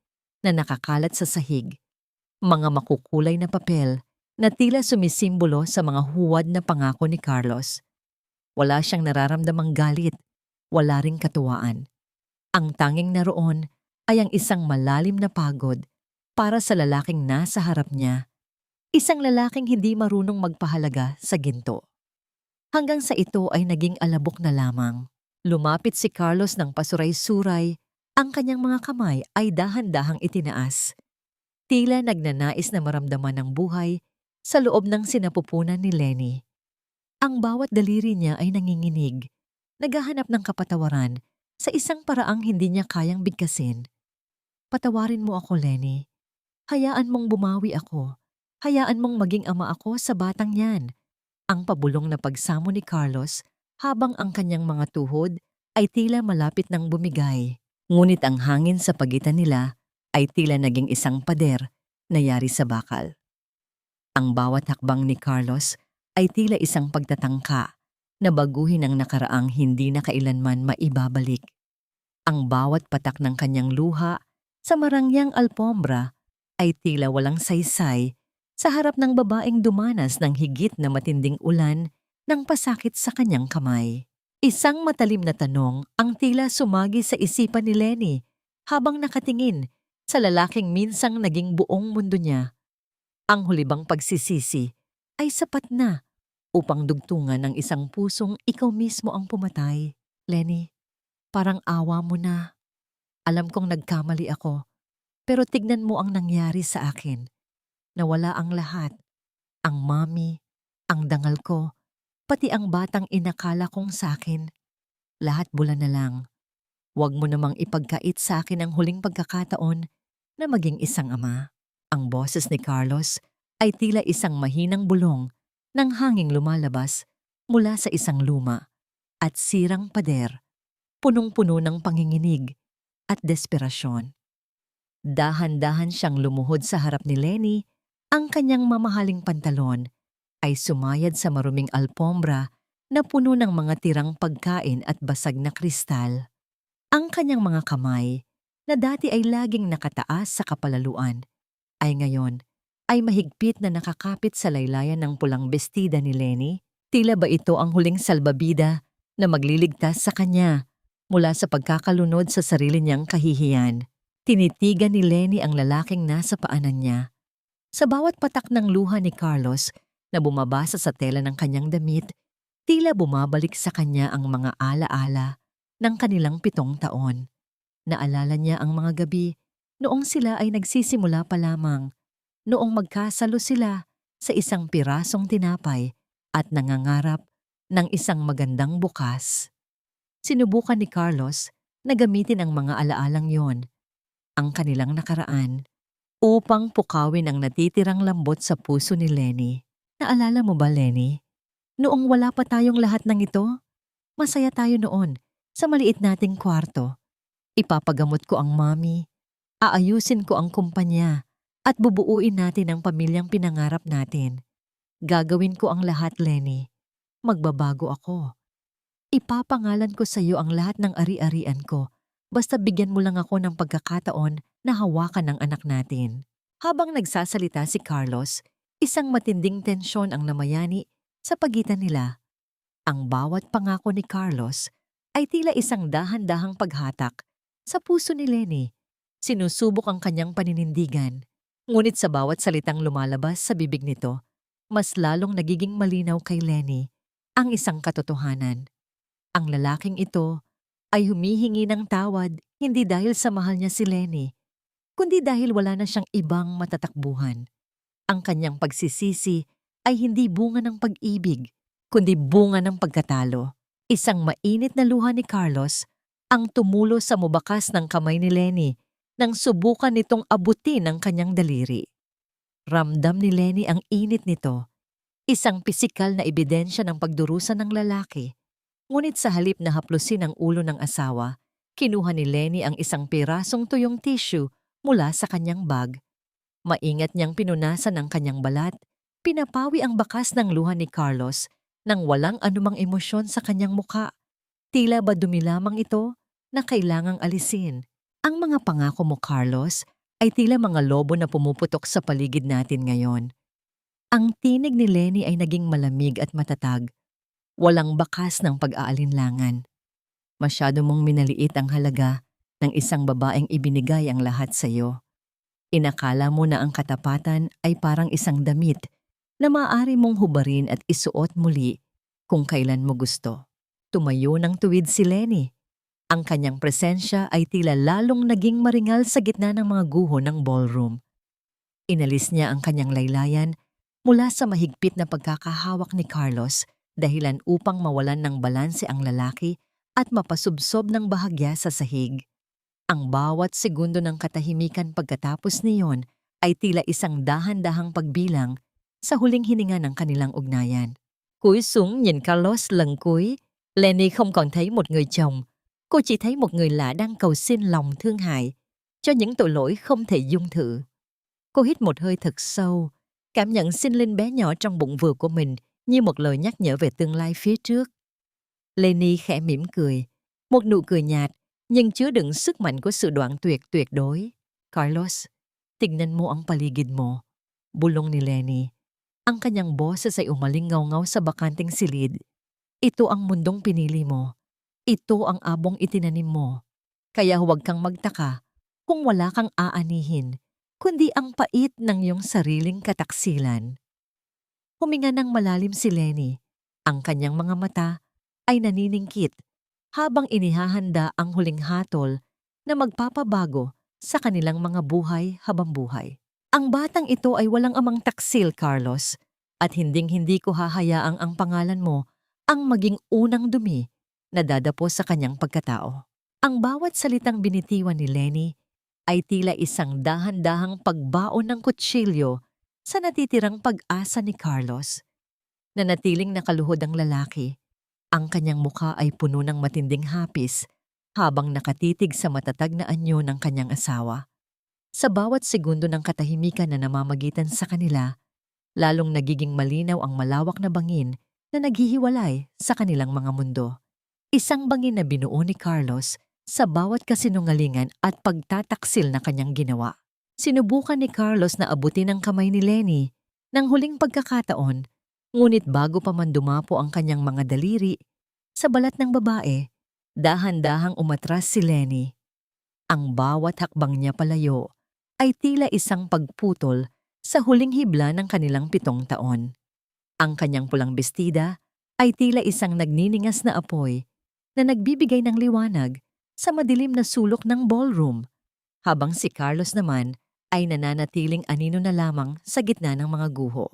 na nakakalat sa sahig, mga makukulay na papel na tila sumisimbolo sa mga huwad na pangako ni Carlos. Wala siyang nararamdamang galit, wala ring katuwaan. Ang tanging naroon ay ang isang malalim na pagod para sa lalaking nasa harap niya, isang lalaking hindi marunong magpahalaga sa ginto. Hanggang sa ito ay naging alabok na lamang. Lumapit si Carlos ng pasuray-suray, ang kanyang mga kamay ay dahan-dahang itinaas. Tila nagnanais na maramdaman ng buhay sa loob ng sinapupunan ni Lenny. Ang bawat daliri niya ay nanginginig, naghahanap ng kapatawaran sa isang paraang hindi niya kayang bigkasin. Patawarin mo ako, Lenny. Hayaan mong bumawi ako. Hayaan mong maging ama ako sa batang yan. Ang pabulong na pagsamo ni Carlos habang ang kanyang mga tuhod ay tila malapit ng bumigay. Ngunit ang hangin sa pagitan nila ay tila naging isang pader na yari sa bakal. Ang bawat hakbang ni Carlos ay tila isang pagtatangka na baguhin ang nakaraang hindi na kailanman maibabalik. Ang bawat patak ng kanyang luha sa marangyang alpombra ay tila walang saysay sa harap ng babaeng dumanas ng higit na matinding ulan ng pasakit sa kanyang kamay. Isang matalim na tanong ang tila sumagi sa isipan ni Lenny habang nakatingin sa lalaking minsang naging buong mundo niya. Ang huli bang pagsisisi ay sapat na upang dugtungan ng isang pusong ikaw mismo ang pumatay. Lenny, parang awa mo na. Alam kong nagkamali ako, pero tignan mo ang nangyari sa akin. Nawala ang lahat. Ang mommy, ang dangal ko, pati ang batang inakala kong sa akin. Lahat bula na lang. Huwag mo namang ipagkait sa akin ang huling pagkakataon na maging isang ama. Ang boses ni Carlos ay tila isang mahinang bulong ng hanging lumalabas mula sa isang luma at sirang pader, punong-puno ng panginginig at desperasyon. Dahan-dahan siyang lumuhod sa harap ni Lenny, ang kanyang mamahaling pantalon ay sumayad sa maruming alpombra na puno ng mga tirang pagkain at basag na kristal. Ang kanyang mga kamay, na dati ay laging nakataas sa kapalaluan, ay ngayon ay mahigpit na nakakapit sa laylayan ng pulang bestida ni Lenny. Tila ba ito ang huling salbabida na magliligtas sa kanya mula sa pagkakalunod sa sarili niyang kahihiyan. Tinitigan ni Lenny ang lalaking nasa paanan niya. Sa bawat patak ng luha ni Carlos na bumabasa sa tela ng kanyang damit, tila bumabalik sa kanya ang mga alaala ng kanilang 7 taon. Naalala niya ang mga gabi noong sila ay nagsisimula pa lamang, noong magkasalo sila sa isang pirasong tinapay at nangangarap ng isang magandang bukas. Sinubukan ni Carlos na gamitin ang mga alaalang yon, ang kanilang nakaraan, upang pukawin ang natitirang lambot sa puso ni Lenny. Naalala mo ba, Lenny? Noong wala pa tayong lahat ng ito, masaya tayo noon sa maliit nating kwarto. Ipapagamot ko ang mami, aayusin ko ang kumpanya, at bubuuin natin ang pamilyang pinangarap natin. Gagawin ko ang lahat, Lenny. Magbabago ako. Ipapangalan ko sa iyo ang lahat ng ari-arian ko, basta bigyan mo lang ako ng pagkakataon na hawakan ng anak natin. Habang nagsasalita si Carlos, isang matinding tensyon ang namayani sa pagitan nila. Ang bawat pangako ni Carlos ay tila isang dahan-dahang paghatak sa puso ni Lenny. Sinusubok ang kanyang paninindigan, ngunit sa bawat salitang lumalabas sa bibig nito, mas lalong nagiging malinaw kay Lenny ang isang katotohanan. Ang lalaking ito ay humihingi ng tawad hindi dahil sa mahal niya si Lenny, kundi dahil wala na siyang ibang matatakbuhan. Ang kanyang pagsisisi ay hindi bunga ng pag-ibig, kundi bunga ng pagkatalo. Isang mainit na luha ni Carlos ang tumulo sa mubakas ng kamay ni Lenny nang subukan nitong abutin ang kanyang daliri. Ramdam ni Lenny ang init nito, isang pisikal na ebidensya ng pagdurusa ng lalaki. Ngunit sa halip na haplusin ang ulo ng asawa, kinuha ni Lenny ang isang pirasong tuyong tissue mula sa kanyang bag. Maingat niyang pinunasan ang kanyang balat, pinapawi ang bakas ng luha ni Carlos nang walang anumang emosyon sa kanyang muka. Tila ba dumi lamang ito na kailangang alisin. Ang mga pangako mo, Carlos, ay tila mga lobo na pumuputok sa paligid natin ngayon. Ang tinig ni Lenny ay naging malamig at matatag. Walang bakas ng pag-aalinlangan. Masyado mong minaliit ang halaga ng isang babaeng ibinigay ang lahat sa iyo. Inakala mo na ang katapatan ay parang isang damit na maaari mong hubarin at isuot muli kung kailan mo gusto. Tumayo ng tuwid si Lenny. Ang kanyang presensya ay tila lalong naging maringal sa gitna ng mga guho ng ballroom. Inalis niya ang kanyang laylayan mula sa mahigpit na pagkakahawak ni Carlos, dahilan upang mawalan ng balanse ang lalaki at mapasubsob ng bahagya sa sahig. Ang bawat segundo ng katahimikan pagkatapos niyon ay tila isang dahan-dahang pagbilang sa huling hininga ng kanilang ugnayan. Cúi xuống nhìn Carlos lần cuối, Lenny không còn thấy một người chồng. Cô chỉ thấy một người lạ đang cầu xin lòng thương hại cho những tội lỗi không thể dung thử. Cô hít một hơi thật sâu, cảm nhận sinh linh bé nhỏ trong bụng vừa của mình như một lời nhắc nhở về tương lai phía trước. Lenny khẽ mỉm cười, một nụ cười nhạt nhưng chứa đựng sức mạnh của sự đoạn tuyệt tuyệt đối. Carlos, tignan mo ang paligid mo, bulong ni Lenny. Ang kanyang boses ay umalingaw-ngaw sa bakanting silid. Ito ang mundong pinili mo. Ito ang abong itinanim mo. Kaya huwag kang magtaka kung wala kang aanihin, kundi ang pait ng iyong sariling kataksilan. Huminga ng malalim si Lenny. Ang kanyang mga mata ay naniningkit habang inihahanda ang huling hatol na magpapabago sa kanilang mga buhay habang buhay. Ang batang ito ay walang amang taksil, Carlos, at hinding-hindi ko hahayaang ang pangalan mo ang maging unang dumi na dadapo sa kanyang pagkatao. Ang bawat salitang binitiwan ni Lenny ay tila isang dahan-dahang pagbaon ng kutsilyo sa natitirang pag-asa ni Carlos. Nanatiling nakaluhod ang lalaki. Ang kanyang mukha ay puno ng matinding hapis habang nakatitig sa matatag na anyo ng kanyang asawa. Sa bawat segundo ng katahimikan na namamagitan sa kanila, lalong nagiging malinaw ang malawak na bangin na naghihiwalay sa kanilang mga mundo. Isang bangin na binuo ni Carlos sa bawat kasinungalingan at pagtataksil na kanyang ginawa. Sinubukan ni Carlos na abutin ang kamay ni Lenny ng huling pagkakataon, ngunit bago pa man dumapo ang kanyang mga daliri sa balat ng babae, dahan-dahang umatras si Lenny. Ang bawat hakbang niya palayo ay tila isang pagputol sa huling hibla ng kanilang 7 taon. Ang kanyang pulang bestida ay tila isang nagniningas na apoy na nagbibigay ng liwanag sa madilim na sulok ng ballroom, habang si Carlos naman ay nananatiling anino na lamang sa gitna ng mga guho.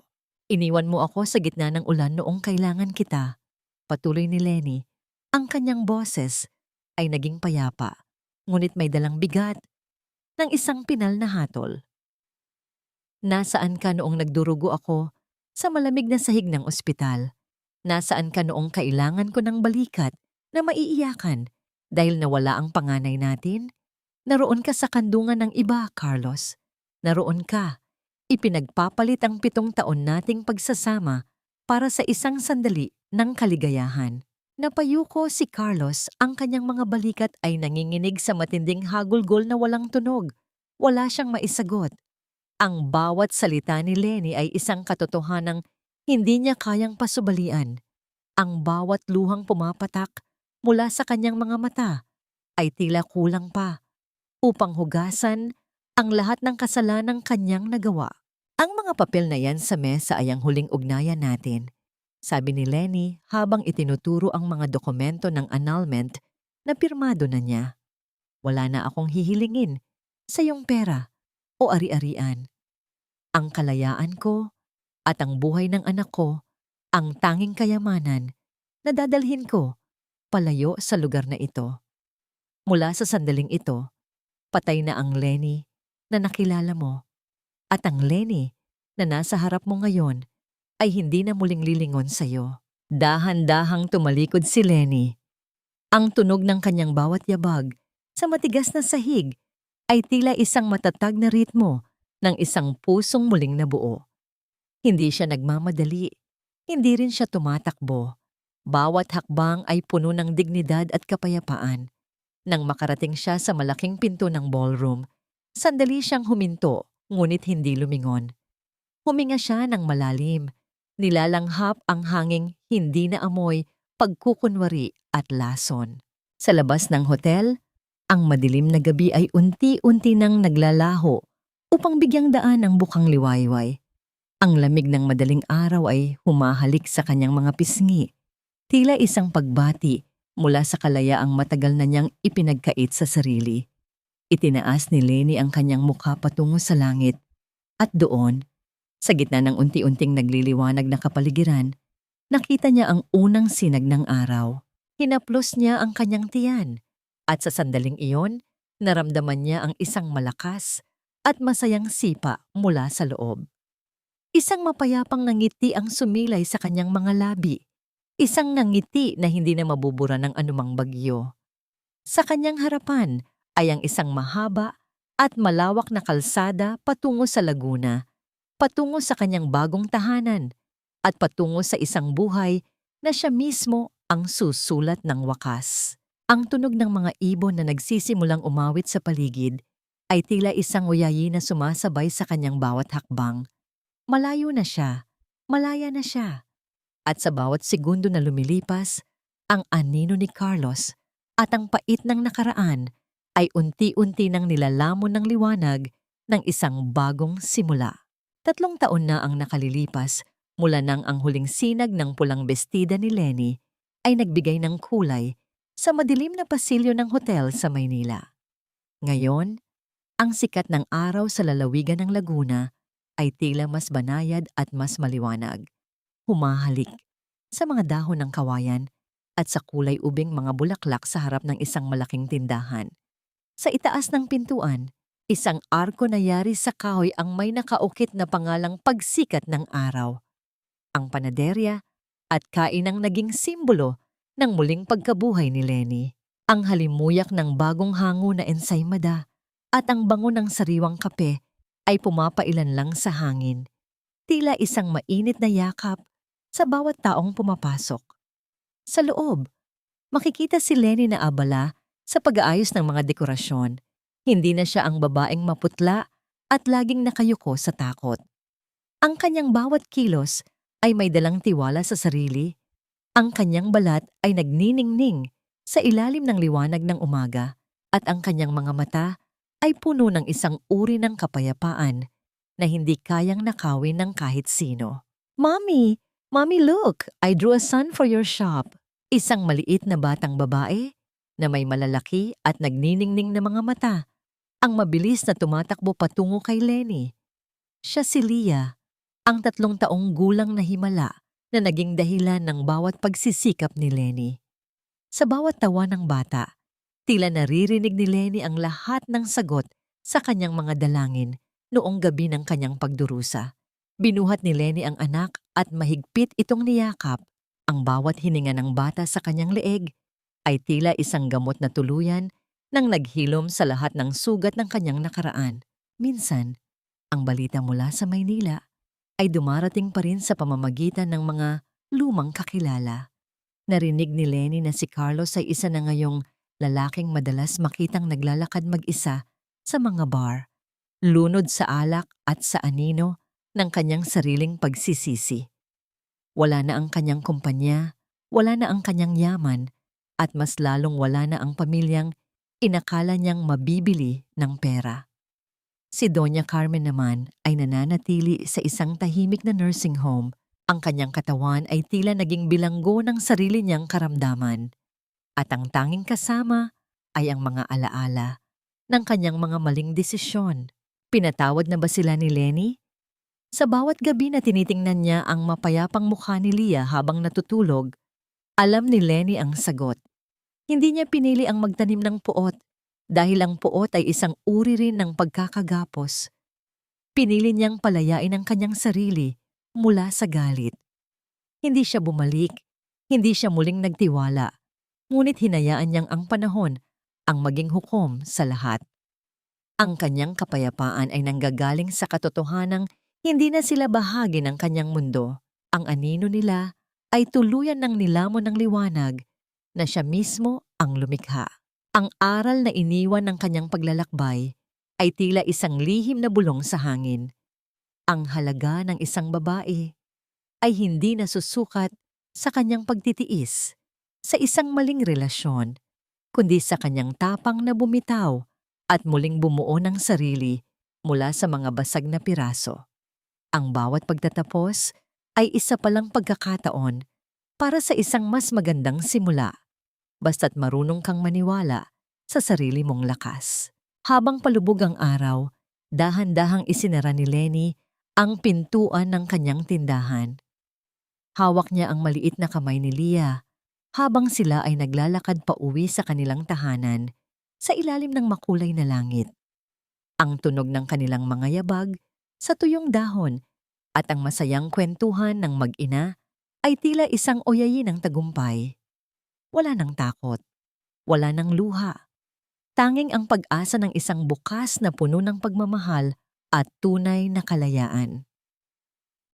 Iniwan mo ako sa gitna ng ulan noong kailangan kita. Patuloy ni Lenny, ang kanyang boses ay naging payapa, ngunit may dalang bigat ng isang pinal na hatol. Nasaan ka noong nagdurugo ako sa malamig na sahig ng ospital? Nasaan ka noong kailangan ko ng balikat na maiiyakan dahil nawala ang panganay natin? Naroon ka sa kandungan ng iba, Carlos. Naroon ka. Ipinagpapalit ang 7 taon nating pagsasama para sa isang sandali ng kaligayahan. Napayuko si Carlos, ang kanyang mga balikat ay nanginginig sa matinding hagulgol na walang tunog. Wala siyang maisagot. Ang bawat salita ni Lenny ay isang katotohanang hindi niya kayang pasubalian. Ang bawat luhang pumapatak mula sa kanyang mga mata ay tila kulang pa upang hugasan ang lahat ng kasalanang kanyang nagawa. Ang mga papel na yan sa mesa ay ang huling ugnayan natin, sabi ni Lenny habang itinuturo ang mga dokumento ng annulment na pirmado na niya. Wala na akong hihilingin sa iyong pera o ari-arian. Ang kalayaan ko at ang buhay ng anak ko ang tanging kayamanan na dadalhin ko palayo sa lugar na ito. Mula sa sandaling ito, patay na ang Lenny na nakilala mo, at ang Lenny na nasa harap mo ngayon ay hindi na muling lilingon sa iyo. Dahan-dahang tumalikod si Lenny. Ang tunog ng kanyang bawat yabag sa matigas na sahig ay tila isang matatag na ritmo ng isang pusong muling nabuo. Hindi siya nagmamadali, hindi rin siya tumatakbo. Bawat hakbang ay puno ng dignidad at kapayapaan. Nang makarating siya sa malaking pinto ng ballroom, sandali siyang huminto, ngunit hindi lumingon. Huminga siya ng malalim, nilalanghap ang hanging hindi na amoy, pagkukunwari at lason. Sa labas ng hotel, ang madilim na gabi ay unti-unti nang naglalaho upang bigyang daan ang bukang liwayway. Ang lamig ng madaling araw ay humahalik sa kanyang mga pisngi, tila isang pagbati mula sa kalayaang matagal na niyang ipinagkait sa sarili. Itinaas ni Lenny ang kanyang mukha patungo sa langit, at doon, sa gitna ng unti-unting nagliliwanag na kapaligiran, nakita niya ang unang sinag ng araw. Hinaplos niya ang kanyang tiyan, at sa sandaling iyon, naramdaman niya ang isang malakas at masayang sipa mula sa loob. Isang mapayapang ngiti ang sumilay sa kanyang mga labi, isang ngiti na hindi na mabubura ng anumang bagyo. Sa kanyang harapan ay ang isang mahaba at malawak na kalsada patungo sa Laguna, patungo sa kanyang bagong tahanan, at patungo sa isang buhay na siya mismo ang susulat ng wakas. Ang tunog ng mga ibon na nagsisimulang umawit sa paligid ay tila isang uyayi na sumasabay sa kanyang bawat hakbang. Malayo na siya, malaya na siya. At sa bawat segundo na lumilipas, ang anino ni Carlos at ang pait ng nakaraan ay unti-unti nang nilalamon ng liwanag ng isang bagong simula. 3 taon na ang nakalilipas mula nang ang huling sinag ng pulang bestida ni Lenny ay nagbigay ng kulay sa madilim na pasilyo ng hotel sa Maynila. Ngayon, ang sikat ng araw sa lalawigan ng Laguna ay tila mas banayad at mas maliwanag. Humahalik sa mga dahon ng kawayan at sa kulay ubing mga bulaklak sa harap ng isang malaking tindahan. Sa itaas ng pintuan, isang arko na yari sa kahoy ang may nakaukit na pangalang Pagsikat ng Araw. Ang panaderya at kainang naging simbolo ng muling pagkabuhay ni Lenny. Ang halimuyak ng bagong hango na ensaymada at ang bango ng sariwang kape ay pumapailan lang sa hangin. Tila isang mainit na yakap sa bawat taong pumapasok. Sa loob, makikita si Lenny na abala sa pag-aayos ng mga dekorasyon. Hindi na siya ang babaeng maputla at laging nakayuko sa takot. Ang kanyang bawat kilos ay may dalang tiwala sa sarili. Ang kanyang balat ay nagniningning sa ilalim ng liwanag ng umaga at ang kanyang mga mata ay puno ng isang uri ng kapayapaan na hindi kayang nakawin ng kahit sino. Mommy! Mommy, look! I drew a sun for your shop. Isang maliit na batang babae na may malalaki at nagniningning na mga mata ang mabilis na tumatakbo patungo kay Lenny. Siya si Leah, ang 3 taong gulang na himala na naging dahilan ng bawat pagsisikap ni Lenny. Sa bawat tawa ng bata, tila naririnig ni Lenny ang lahat ng sagot sa kanyang mga dalangin noong gabi ng kanyang pagdurusa. Binuhat ni Lenny ang anak at mahigpit itong niyakap. Ang bawat hininga ng bata sa kanyang leeg ay tila isang gamot na tuluyan nang naghilom sa lahat ng sugat ng kanyang nakaraan. Minsan, ang balita mula sa Maynila ay dumarating pa rin sa pamamagitan ng mga lumang kakilala. Narinig ni Lenny na si Carlos ay isa na ngayong lalaking madalas makitang naglalakad mag-isa sa mga bar, lunod sa alak at sa anino ng kanyang sariling pagsisisi. Wala na ang kanyang kumpanya, wala na ang kanyang yaman, at mas lalong wala na ang pamilyang inakala niyang mabibili ng pera. Si Doña Carmen naman ay nananatili sa isang tahimik na nursing home. Ang kanyang katawan ay tila naging bilanggo ng sarili niyang karamdaman. At ang tanging kasama ay ang mga alaala ng kanyang mga maling desisyon. Pinatawad na ba sila ni Lenny? Sa bawat gabi na tinitingnan niya ang mapayapang mukha ni Leah habang natutulog, alam ni Lenny ang sagot. Hindi niya pinili ang magtanim ng puot dahil ang puot ay isang uri rin ng pagkakagapos. Pinili niyang palayain ang kanyang sarili mula sa galit. Hindi siya bumalik, hindi siya muling nagtiwala, ngunit hinayaan niyang ang panahon ang maging hukom sa lahat. Ang kanyang kapayapaan ay nanggagaling sa katotohanang hindi na sila bahagi ng kanyang mundo. Ang anino nila ay tuluyan ng nilamon ng liwanag na siya mismo ang lumikha. Ang aral na iniwan ng kanyang paglalakbay ay tila isang lihim na bulong sa hangin. Ang halaga ng isang babae ay hindi nasusukat sa kanyang pagtitiis sa isang maling relasyon, kundi sa kanyang tapang na bumitaw at muling bumuo ng sarili mula sa mga basag na piraso. Ang bawat pagtatapos ay isa palang pagkakataon para sa isang mas magandang simula, basta't marunong kang maniwala sa sarili mong lakas. Habang palubog ang araw, dahan-dahang isinara ni Lenny ang pintuan ng kanyang tindahan. Hawak niya ang maliit na kamay ni Leah habang sila ay naglalakad pa uwi sa kanilang tahanan sa ilalim ng makulay na langit. Ang tunog ng kanilang mga yabag sa tuyong dahon at ang masayang kwentuhan ng mag-ina ay tila isang oyayin ng tagumpay. Wala nang takot, wala nang luha. Tanging ang pag-asa ng isang bukas na puno ng pagmamahal at tunay na kalayaan.